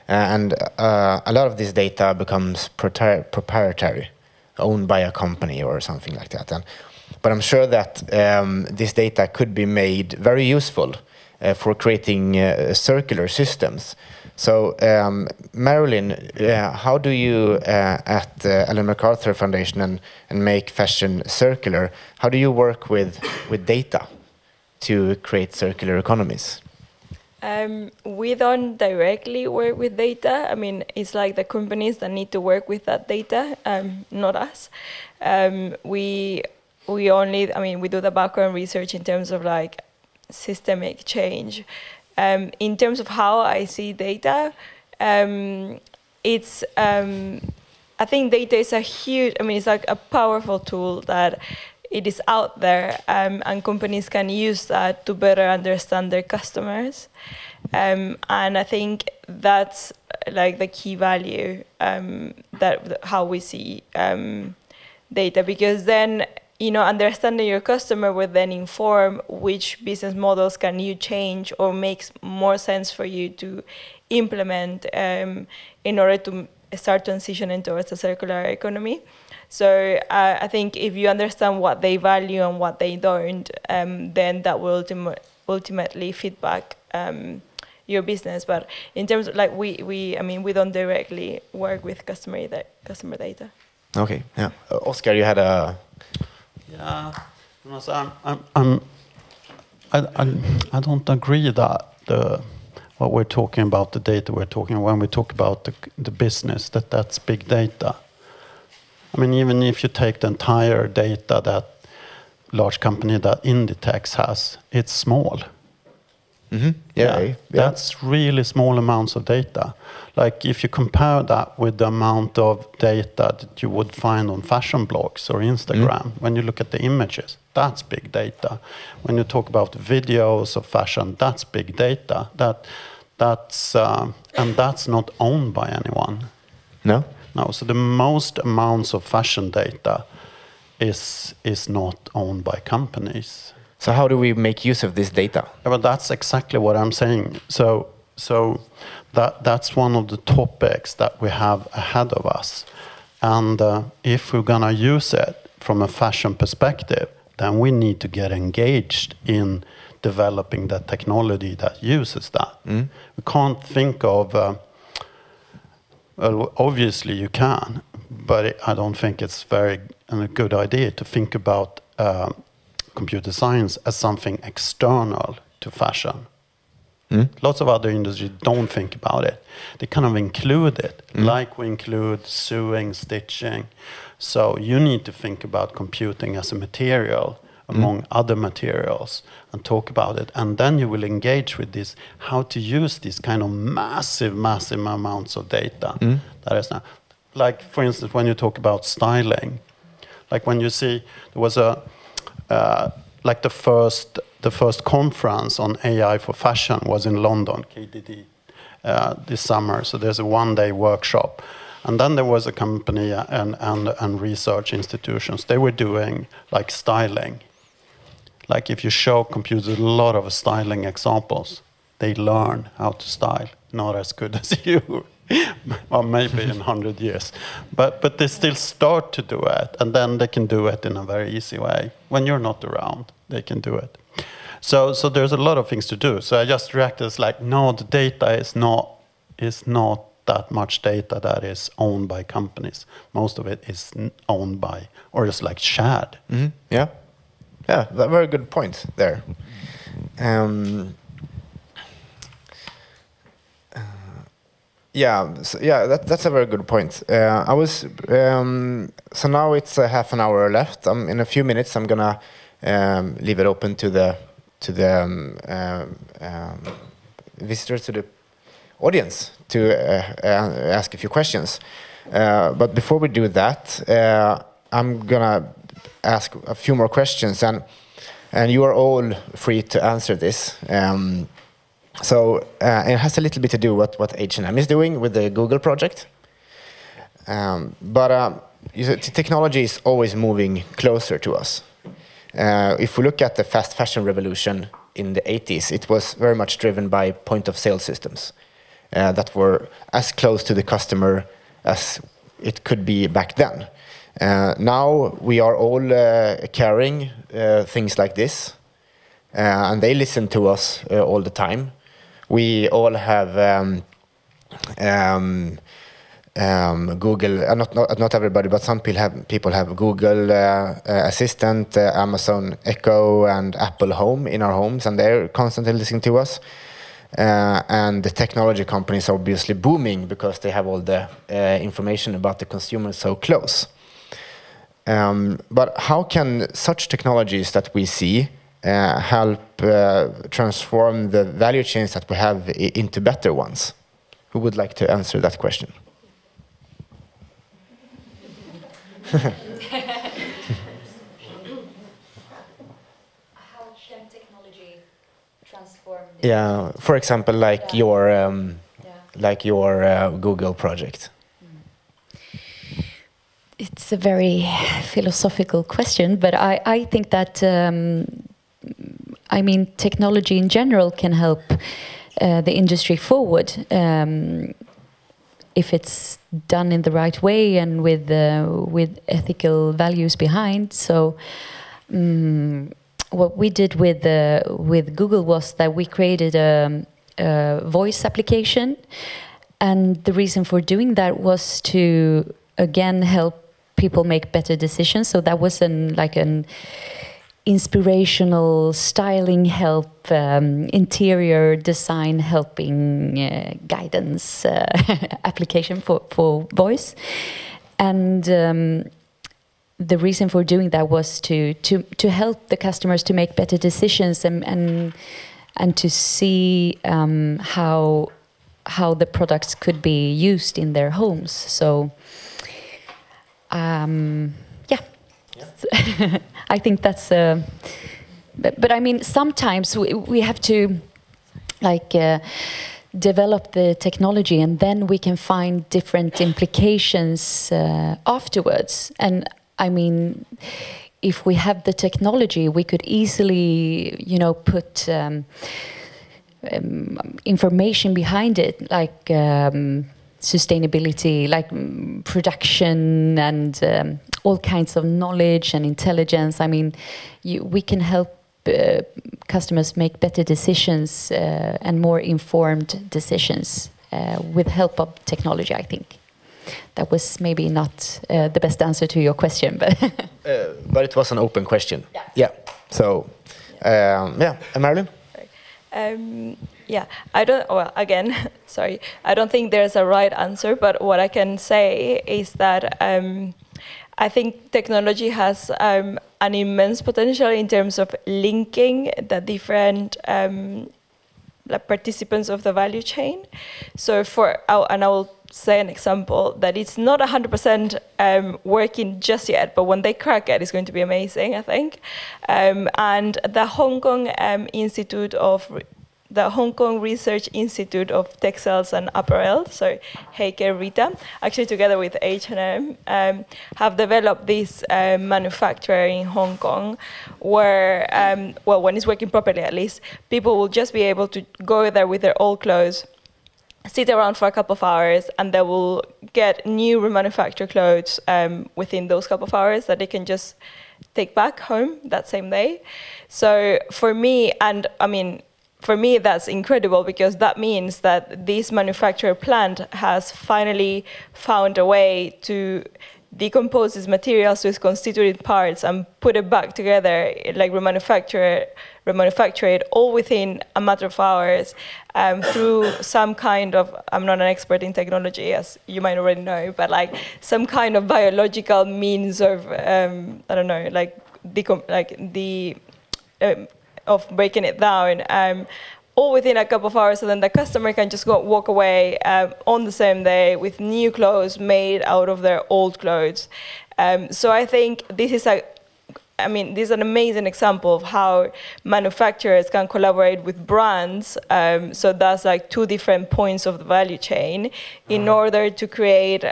And a lot of this data becomes proprietary, owned by a company or something like that. But I'm sure that this data could be made very useful for creating circular systems. So, Marilyn, how do you at Ellen MacArthur Foundation and make fashion circular, how do you work with data to create circular economies? We don't directly work with data. I mean, it's like the companies that need to work with that data, not us. We only, I mean, we do the background research in terms of like systemic change. In terms of how I see data, it's, I think data is a huge, I mean, it's like a powerful tool that it is out there, and companies can use that to better understand their customers. And I think that's like the key value, that how we see data, because then, you know, understanding your customer will then inform which business models can you change or makes more sense for you to implement in order to start transitioning towards a circular economy. So I think if you understand what they value and what they don't, then that will ultimately feedback your business. But in terms of like I mean, we don't directly work with customer data. Okay, yeah. Oskar, you had a... Yeah, I don't agree that what we're talking about, the data we're talking, when we talk about the business, that's big data. I mean, even if you take the entire data that large company that Inditex has, it's small. Mm-hmm. Yeah. That's really small amounts of data. Like if you compare that with the amount of data that you would find on fashion blogs or Instagram, when you look at the images, that's big data. When you talk about videos of fashion, that's big data. That's and that's not owned by anyone. No. So the most amounts of fashion data is not owned by companies. So how do we make use of this data? Well, that's exactly what I'm saying. So that's one of the topics that we have ahead of us. And if we're gonna use it from a fashion perspective, then we need to get engaged in developing the technology that uses that. We can't think of, well, obviously you can, but I don't think it's a good idea to think about computer science as something external to fashion. Lots of other industries don't think about it. They kind of include it, like we include sewing, stitching. So you need to think about computing as a material among other materials and talk about it. And then you will engage with this, how to use these kind of massive amounts of data. That is now, like for instance, when you talk about styling, like when you see, there was like the first conference on AI for fashion was in London, KDD, this summer. So there's a one-day workshop. And then there was a company and research institutions. They were doing like styling. Like if you show computers a lot of styling examples, they learn how to style. Not as good as you, or maybe in 100 years. But they still start to do it, and then they can do it in a very easy way. When you're not around, they can do it. So there's a lot of things to do. So I just reacted as like, no, the data is not that much data that is owned by companies. Most of it is owned by, or is like shared. Yeah. Yeah, a very good point there. Yeah, so that's a very good point. So now it's half an hour left. In a few minutes, I'm gonna leave it open to the visitors, to the audience, to ask a few questions. But before we do that, I'm gonna ask a few more questions, and you are all free to answer this. So it has a little bit to do with what H&M is doing with the Google project. But technology is always moving closer to us. If we look at the fast fashion revolution in the 80s, it was very much driven by point-of-sale systems that were as close to the customer as it could be back then. Now we are all carrying things like this, and they listen to us all the time. We all have Google, not everybody, but some people have Google Assistant, Amazon Echo, and Apple Home in our homes, and they're constantly listening to us. And the technology companies are obviously booming because they have all the information about the consumer so close. But how can such technologies that we see help transform the value chains that we have into better ones? Who would like to answer that question? How can technology transform? Yeah, for example, like your Google project. It's a very philosophical question, but I think that technology in general can help the industry forward if it's done in the right way and with ethical values behind. So what we did with Google was that we created a voice application, and the reason for doing that was to again help people make better decisions. So that was an inspirational styling help, interior design helping guidance application for voice. And the reason for doing that was to help the customers to make better decisions and to see how the products could be used in their homes. So I think that's but I mean sometimes we have to develop the technology, and then we can find different implications afterwards. And I mean, if we have the technology, we could easily put information behind it, like sustainability, like production, and all kinds of knowledge and intelligence. I mean, we can help customers make better decisions and more informed decisions with help of technology, I think. That was maybe not the best answer to your question, but but it was an open question. Yeah. So, Marilyn? I don't. Well, again, sorry. I don't think there's a right answer, but what I can say is that I think technology has an immense potential in terms of linking the different participants of the value chain. So and I will say an example that it's not 100% working just yet, but when they crack it, it's going to be amazing, I think. And the Hong Kong Research Institute of Textiles and Apparel, so Heike Rita, actually together with H&M, have developed this manufacturer in Hong Kong where, when it's working properly at least, people will just be able to go there with their old clothes, sit around for a couple of hours, and they will get new remanufactured clothes within those couple of hours that they can just take back home that same day. So for me, that's incredible, because that means that this manufacturer plant has finally found a way to decompose these materials to its constituent parts and put it back together, like remanufacture it all within a matter of hours through some kind of, I'm not an expert in technology, as you might already know, but like some kind of biological means of, I don't know, of breaking it down, all within a couple of hours, so then the customer can just walk away on the same day with new clothes made out of their old clothes. So I think this is this is an amazing example of how manufacturers can collaborate with brands. So that's like two different points of the value chain in order to create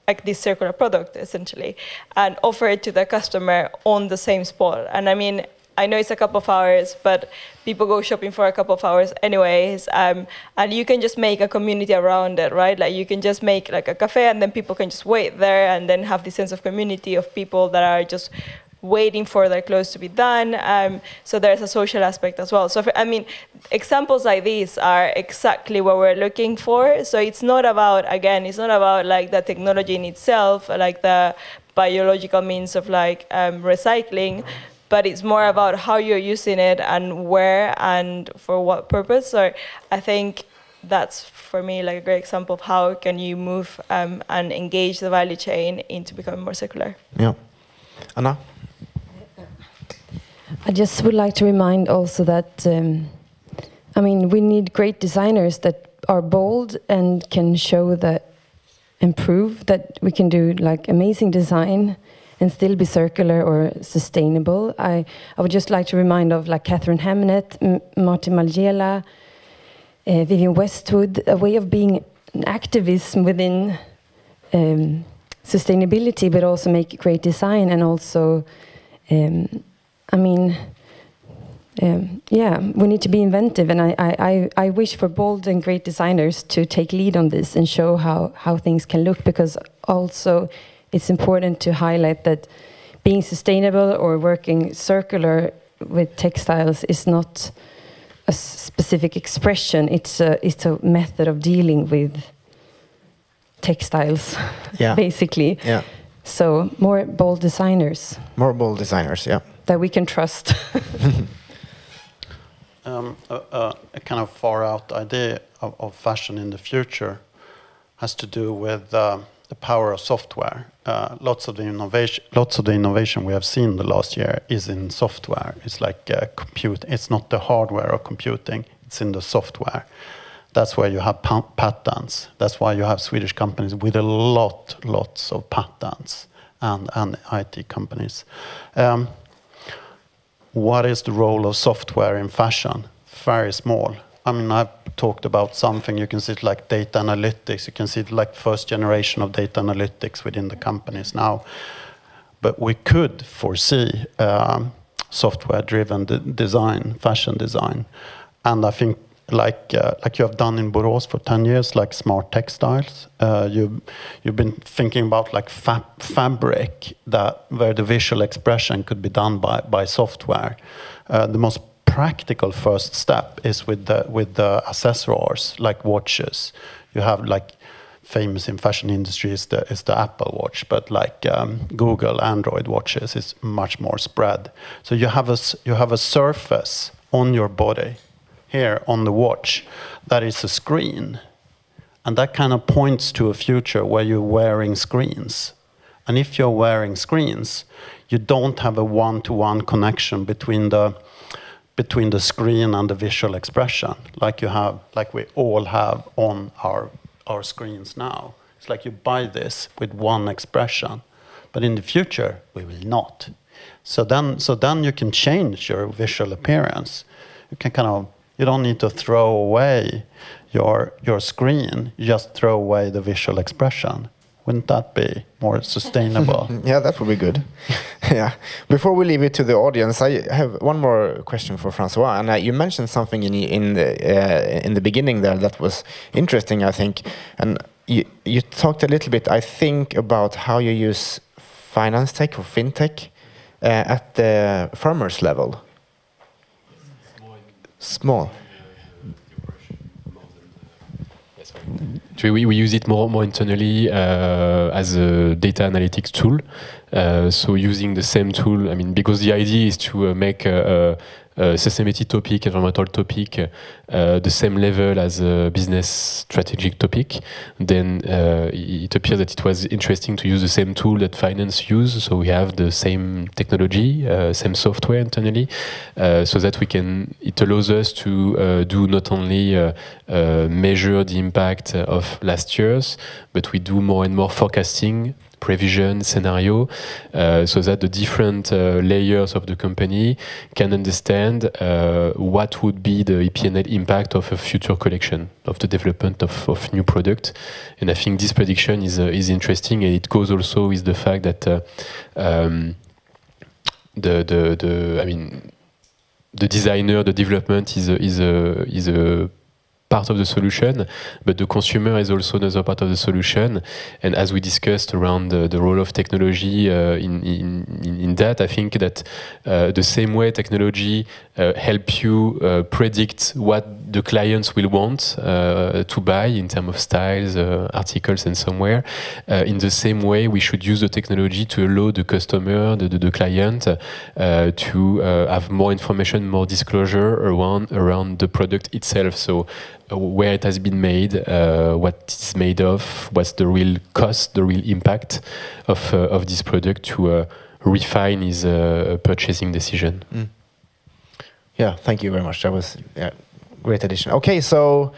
like this circular product, essentially, and offer it to the customer on the same spot. And I mean, I know it's a couple of hours, but people go shopping for a couple of hours anyways, and you can just make a community around it, right? Like you can just make like a cafe, and then people can just wait there and then have this sense of community of people that are just waiting for their clothes to be done. So there's a social aspect as well. So examples like these are exactly what we're looking for. So it's not about, again, it's not about like the technology in itself, like the biological means of like recycling, but it's more about how you're using it and where and for what purpose. So I think that's, for me, like a great example of how can you move and engage the value chain into becoming more circular. Yeah. Anna? I just would like to remind also that, we need great designers that are bold and can show that and prove that we can do like amazing design and still be circular or sustainable. I would just like to remind of like Catherine Hamnett, Martin Margiela, Vivienne Westwood, a way of being an activism within sustainability, but also make great design and also, we need to be inventive, and I wish for bold and great designers to take lead on this and show how things can look, because also it's important to highlight that being sustainable or working circular with textiles is not a specific expression. It's a method of dealing with textiles, basically. Yeah. So more bold designers. More bold designers, yeah. That we can trust. A kind of far-out idea of fashion in the future has to do with the power of software. Lots of the innovation we have seen the last year is in software. It's like compute. It's not the hardware of computing. It's in the software. That's where you have patents. That's why you have Swedish companies with lots of patents and IT companies. What is the role of software in fashion? Very small. I've talked about something. You can see it like data analytics. You can see it like first generation of data analytics within the companies now. But we could foresee software-driven design, fashion design. And I think like you have done in Borås for 10 years, like smart textiles. You've been thinking about like fabric, where the visual expression could be done by software. The most practical first step is with the accessories like watches. You have like famous in fashion industry is the Apple Watch, but like Google Android watches is much more spread. So you have a surface on your body here on the watch that is a screen, and that kind of points to a future where you're wearing screens. And if you're wearing screens, you don't have a one-to-one connection between the screen and the visual expression like we all have on our screens now. It's like you buy this with one expression, but in the future we will not. So then you can change your visual appearance. You can you don't need to throw away your screen, you just throw away the visual expression. Wouldn't that be more sustainable? Yeah, that would be good. Yeah. Before we leave it to the audience, I have one more question for Francois. And you mentioned something in the beginning there that was interesting, I think. And you talked a little bit, I think, about how you use finance tech or fintech at the farmers level. Small. We use it more internally as a data analytics tool. So using the same tool, I mean, because the idea is to make a sustainability topic, environmental topic, the same level as a business strategic topic, then it appears that it was interesting to use the same tool that finance use. So we have the same technology, same software internally, so that it allows us to do not only measure the impact of last year's, but we do more and more forecasting, prevision, scenario, so that the different layers of the company can understand what would be the EPNL impact of a future collection, of the development of new product. And I think this prediction is interesting, and it goes also with the fact that the designer, the development is a part of the solution, but the consumer is also another part of the solution. And as we discussed around the role of technology in that, I think that the same way technology help you predict what the clients will want to buy in terms of styles, articles, and somewhere, in the same way we should use the technology to allow the customer, the client, to have more information, more disclosure around the product itself. So where it has been made, what it's made of, what's the real cost, the real impact of this product, to refine his purchasing decision. Mm. Yeah, thank you very much. That was great addition. Okay, so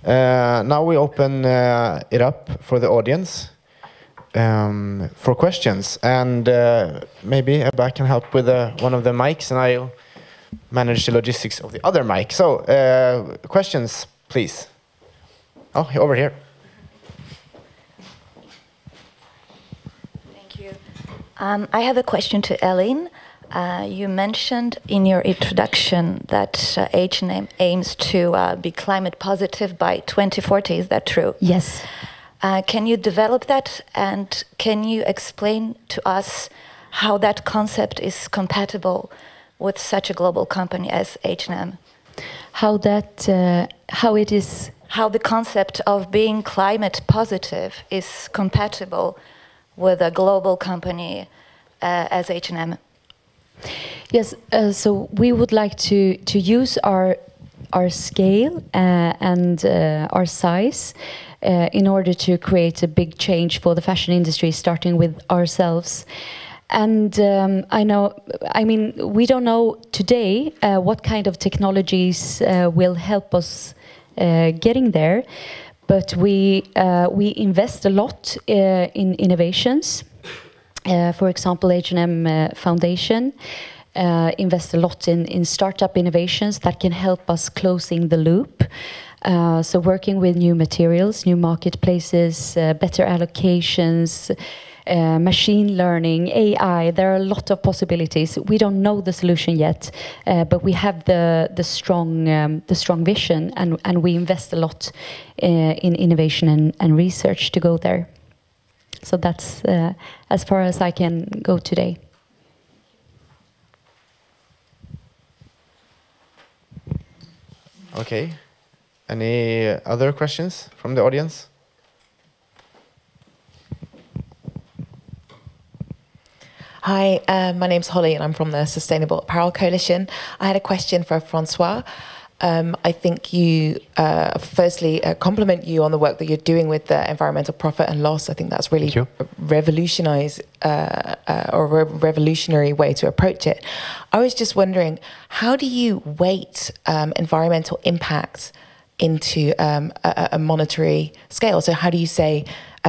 now we open it up for the audience for questions, and maybe Ebba can help with one of the mics, and I'll manage the logistics of the other mic. So questions, please. Oh, over here. Thank you. I have a question to ELIN. You mentioned in your introduction that H&M aims to be climate positive by 2040. Is that true? Yes. Can you develop that, and can you explain to us how that concept is compatible with such a global company as H&M? How the concept of being climate positive is compatible with a global company as H&M? Yes, so we would like to use our scale and our size in order to create a big change for the fashion industry, starting with ourselves. And we don't know today what kind of technologies will help us getting there, but we invest a lot in innovations. For example, H&M Foundation invest a lot in startup innovations that can help us closing the loop. So working with new materials, new marketplaces, better allocations, machine learning, AI, there are a lot of possibilities. We don't know the solution yet, but we have the strong vision, and we invest a lot in innovation and research to go there. So that's as far as I can go today. Okay. Any other questions from the audience? Hi, my name's Holly, and I'm from the Sustainable Apparel Coalition. I had a question for Francois. I think you, firstly, compliment you on the work that you're doing with the environmental profit and loss. I think that's really revolutionary way to approach it. I was just wondering, how do you weight environmental impact into a monetary scale? So how do you say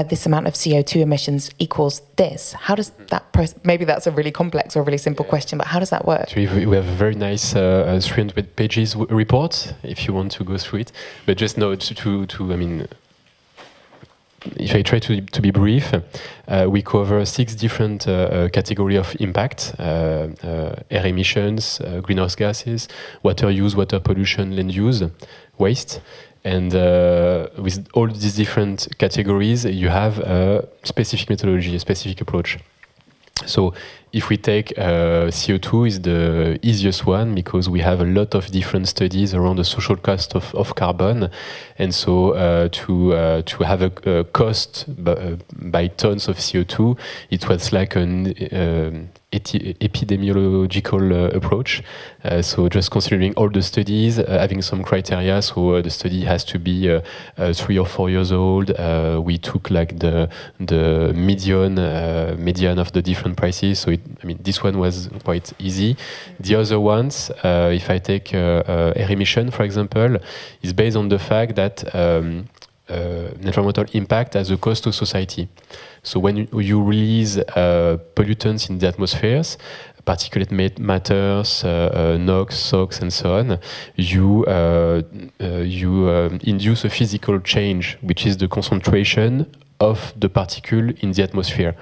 this amount of CO2 emissions equals this? How does that maybe that's a really complex or really simple question, but how does that work? So we have a very nice 300 pages report if you want to go through it. But just know if I try to be brief, we cover 6 different categories of impact: air emissions, greenhouse gases, water use, water pollution, land use, waste. And with all these different categories, you have a specific methodology, a specific approach. So if we take CO2 is the easiest one because we have a lot of different studies around the social cost of carbon, and so to have a cost by tons of CO2, it was like an epidemiological approach. So just considering all the studies, having some criteria. So the study has to be 3 or 4 years old. We took like the median of the different prices. So this one was quite easy. The other ones, if I take air emission, for example, is based on the fact that environmental impact has a cost to society. So when you release pollutants in the atmospheres, particulate matters, NOx, SOx, and so on, you induce a physical change, which is the concentration of the particle in the atmosphere.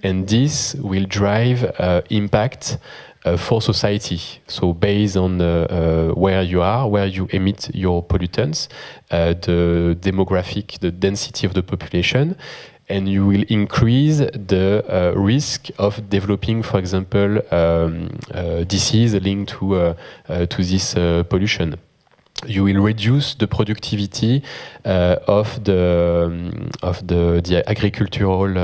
And this will drive impact for society. So based on where you are, where you emit your pollutants, the demographic, the density of the population, and you will increase the risk of developing, for example, disease linked to this pollution. You will reduce the productivity of the agricultural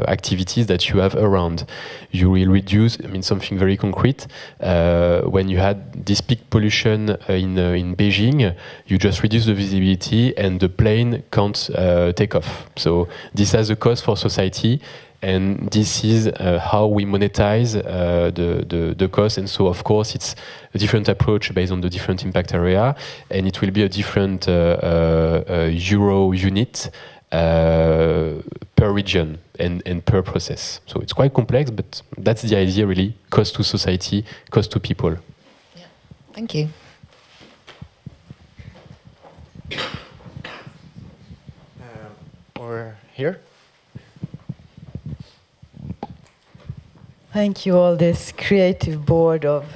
activities that you have around. You will reduce, something very concrete. When you had this peak pollution in Beijing, you just reduce the visibility and the plane can't take off. So this has a cost for society. And this is how we monetize the cost. And so, of course, it's a different approach based on the different impact area. And it will be a different euro unit per region and per process. So it's quite complex, but that's the idea, really. Cost to society, cost to people. Yeah. Thank you. Or here? Thank you, all this creative board of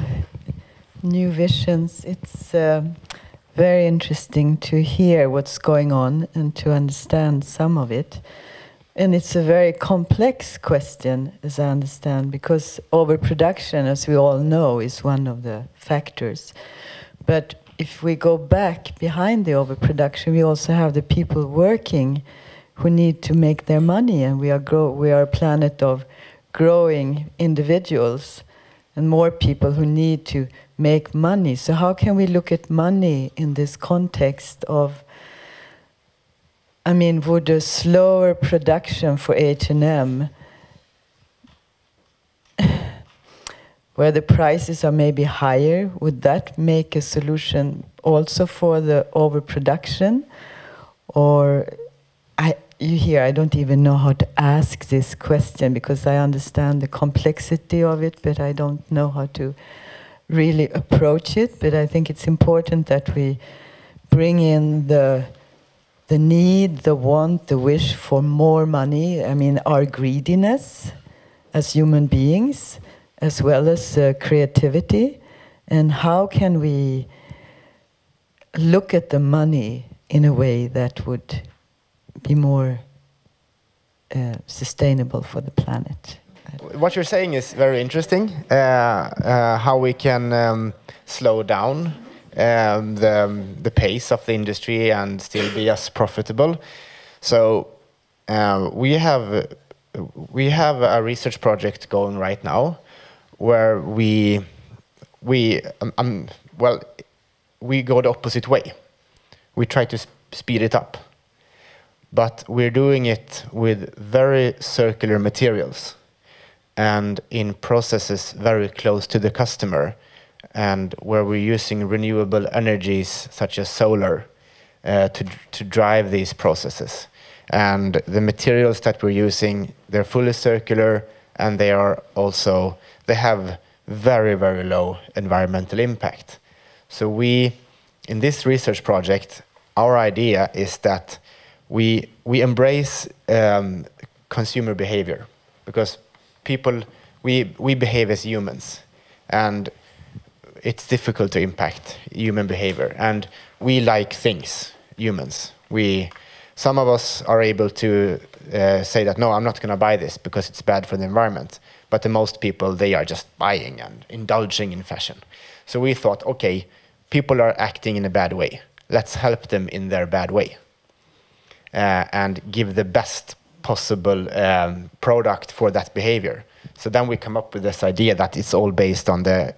new visions. It's very interesting to hear what's going on and to understand some of it. And it's a very complex question, as I understand, because overproduction, as we all know, is one of the factors. But if we go back behind the overproduction, we also have the people working who need to make their money, and we are a planet of growing individuals and more people who need to make money. So how can we look at money in this context of, would a slower production for H&M, where the prices are maybe higher, would that make a solution also for the overproduction? Or I don't even know how to ask this question, because I understand the complexity of it, but I don't know how to really approach it. But I think it's important that we bring in the need, the want, the wish for more money. Our greediness as human beings, as well as creativity. And how can we look at the money in a way that would be more sustainable for the planet? What you're saying is very interesting. How we can slow down the pace of the industry and still be as profitable. So we have a research project going right now where we go the opposite way. We try to speed it up. But we're doing it with very circular materials and in processes very close to the customer, and where we're using renewable energies such as solar to drive these processes. And the materials that we're using, they're fully circular, and they have very, very low environmental impact. So in this research project, our idea is that we embrace consumer behavior, because we behave as humans, and it's difficult to impact human behavior. And we like things, humans. We Some of us are able to say that, no, I'm not going to buy this because it's bad for the environment. But the most people, they are just buying and indulging in fashion. So we thought, okay, people are acting in a bad way. Let's help them in their bad way and give the best possible product for that behavior. So then we come up with this idea that it's all based on the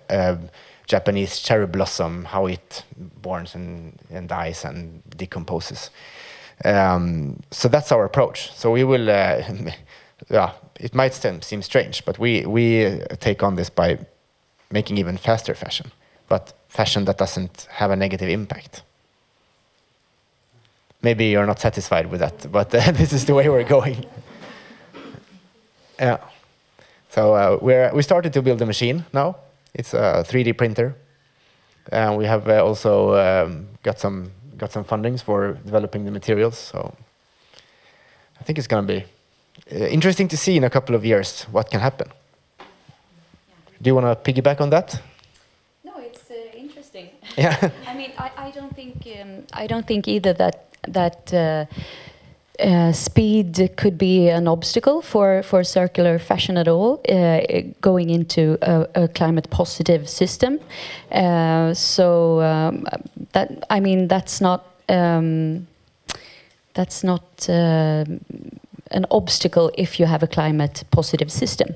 Japanese cherry blossom, how it burns and dies and decomposes. So that's our approach. So we will, yeah, it might seem strange, but we take on this by making even faster fashion, but fashion that doesn't have a negative impact. Maybe you're not satisfied with that, but this is the way we're going. Yeah. So we started to build a machine now. It's a 3D printer, and we have also got some fundings for developing the materials. So I think it's going to be interesting to see in a couple of years what can happen. Do you want to piggyback on that? No, it's interesting. Yeah. I mean, I don't think either that speed could be an obstacle for circular fashion at all, going into a climate positive system. So that, I mean, that's not an obstacle if you have a climate positive system,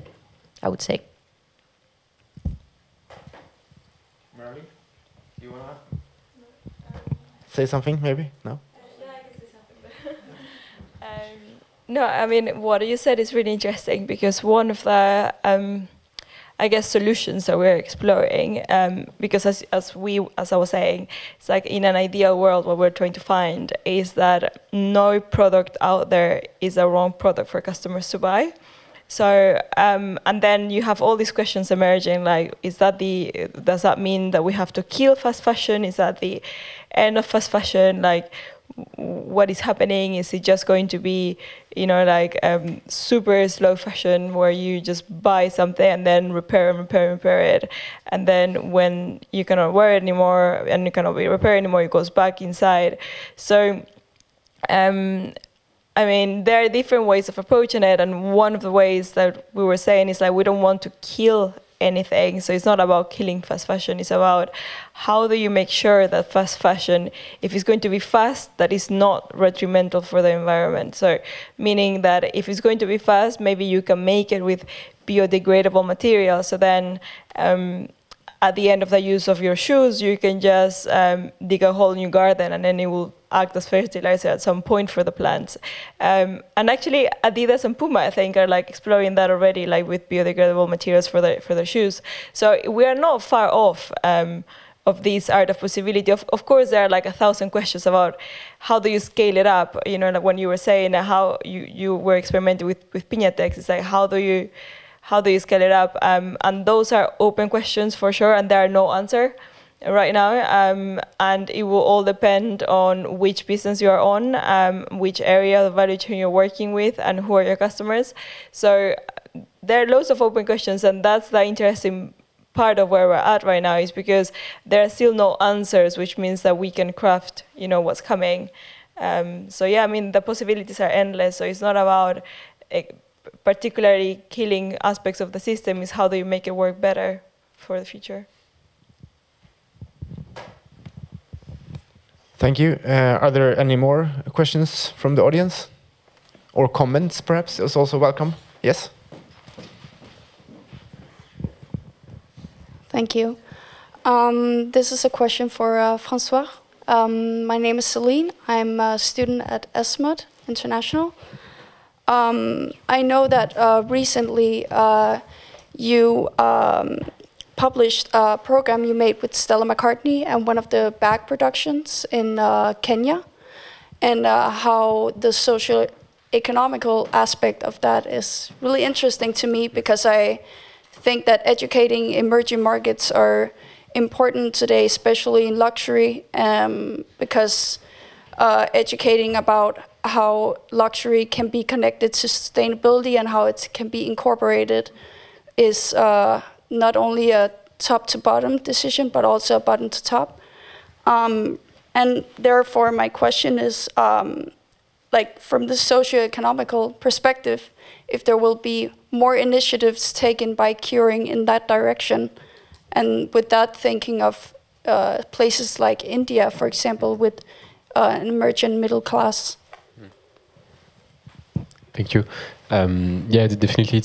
I would say. Marley, do you want to say something maybe? No? No, I mean, what you said is really interesting, because one of the, I guess, solutions that we're exploring, because as I was saying, it's like in an ideal world, what we're trying to find is that no product out there is a wrong product for customers to buy. So, and then you have all these questions emerging, like, does that mean that we have to kill fast fashion? Is that the end of fast fashion? Like, what is happening? Is it just going to be, you know, like super slow fashion where you just buy something and then repair it, and then when you cannot wear it anymore and you cannot be repaired anymore, it goes back inside. So, I mean, there are different ways of approaching it, and one of the ways that we were saying is like we don't want to kill anything. So it's not about killing fast fashion, it's about how do you make sure that fast fashion, if it's going to be fast, that is not detrimental for the environment. So meaning that if it's going to be fast, maybe you can make it with biodegradable material. So then at the end of the use of your shoes, you can just dig a whole new garden, and then it will act as fertilizer at some point for the plants. And actually, Adidas and Puma, I think, are like exploring that already, like with biodegradable materials for their shoes. So we are not far off of this art of possibility. Of course, there are like 1,000 questions about how do you scale it up. You know, like when you were saying how you were experimenting with Piñatex, it's like how do you scale it up? And those are open questions for sure, and there are no answer right now, and it will all depend on which business you are on, which area of the value chain you're working with, and who are your customers. So there are loads of open questions, and that's the interesting part of where we're at right now, is because there are still no answers, which means that we can craft, you know, what's coming. So yeah, I mean, the possibilities are endless. So it's not about particularly killing aspects of the system, is how do you make it work better for the future. Thank you. Are there any more questions from the audience? Or comments, perhaps, is also welcome. Yes? Thank you. This is a question for Francois. My name is Celine. I'm a student at ESMOD International. I know that recently you published a program you made with Stella McCartney and one of the bag productions in Kenya, and how the socio-economical aspect of that is really interesting to me, because I think that educating emerging markets are important today, especially in luxury, because educating about how luxury can be connected to sustainability and how it can be incorporated is not only a top-to-bottom decision, but also a bottom-to-top. And therefore, my question is, like from the socio-economical perspective, if there will be more initiatives taken by curing in that direction, and with that thinking of places like India, for example, with an emergent middle class. Thank you. Yeah, definitely.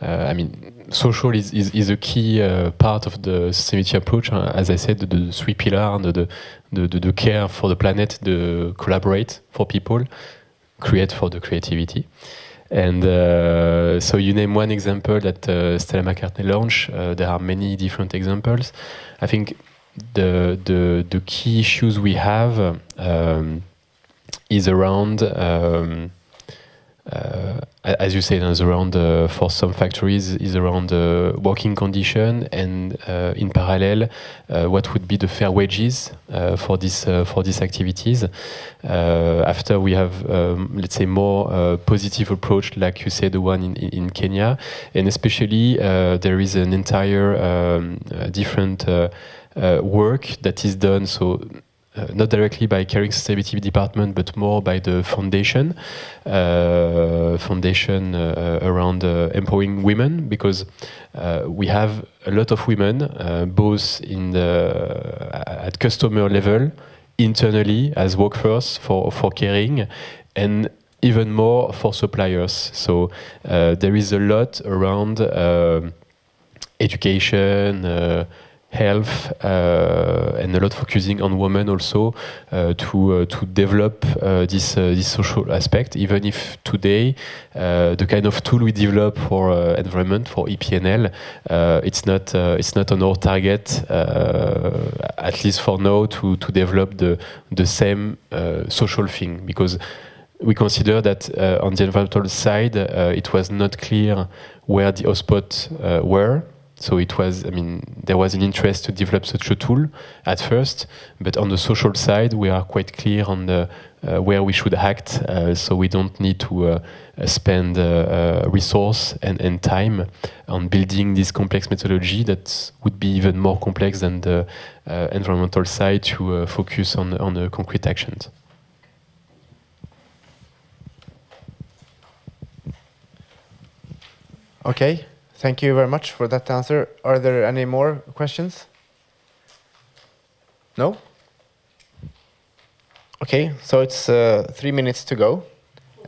I mean, social is a key part of the sustainability approach. As I said, the three pillars: the care for the planet, the collaborate for people, create for the creativity. And so you name one example that Stella McCartney launched. There are many different examples. I think the key issues we have is around, as you said, is around for some factories is around working condition, and in parallel, what would be the fair wages for these activities. After we have, let's say, more positive approach, like you said, the one in Kenya, and especially there is an entire different work that is done. So. Not directly by Caring Sustainability Department, but more by the foundation around empowering women, because we have a lot of women, both in at customer level, internally as workforce for caring, and even more for suppliers. So there is a lot around education, health, and a lot focusing on women also to develop this social aspect. Even if today the kind of tool we develop for environment, for EPNL, it's not on our target, at least for now, to develop the same social thing, because we consider that on the environmental side it was not clear where the hotspots were. So it was, I mean, there was an interest to develop such a tool at first, but on the social side, we are quite clear on the where we should act. So we don't need to spend resource and time on building this complex methodology that would be even more complex than the environmental side to focus on the concrete actions. Okay. Thank you very much for that answer. Are there any more questions? No? Okay, so it's 3 minutes to go.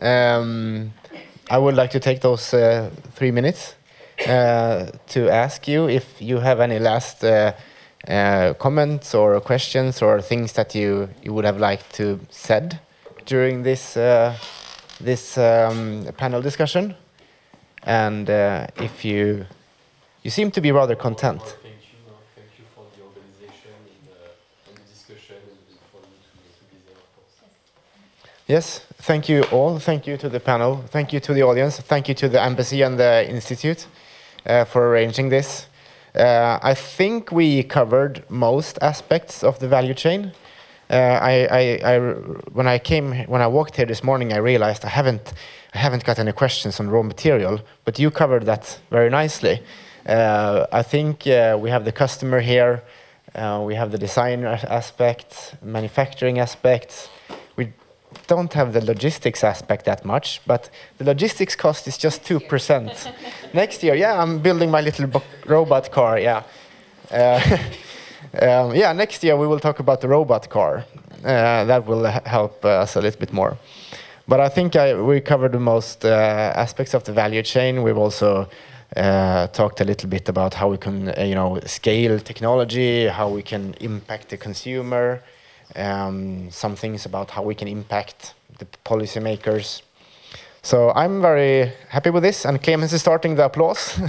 I would like to take those 3 minutes to ask you if you have any last comments or questions or things that you would have liked to said during this panel discussion. And if you seem to be rather content. Thank you for the organization and the discussion, and for you to be there, of course. Yes, thank you all. Thank you to the panel. Thank you to the audience. Thank you to the embassy and the institute for arranging this. I think we covered most aspects of the value chain. When I walked here this morning, I realized I haven't got any questions on raw material, but you covered that very nicely. I think we have the customer here, we have the design aspect, manufacturing aspects. We don't have the logistics aspect that much, but the logistics cost is just 2%. Next year, yeah, I'm building my little robot car, yeah. Yeah, next year we will talk about the robot car. That will help us a little bit more. But I think we covered the most aspects of the value chain. We've also talked a little bit about how we can, scale technology, how we can impact the consumer, some things about how we can impact the policymakers. So I'm very happy with this, and Clemens is starting the applause.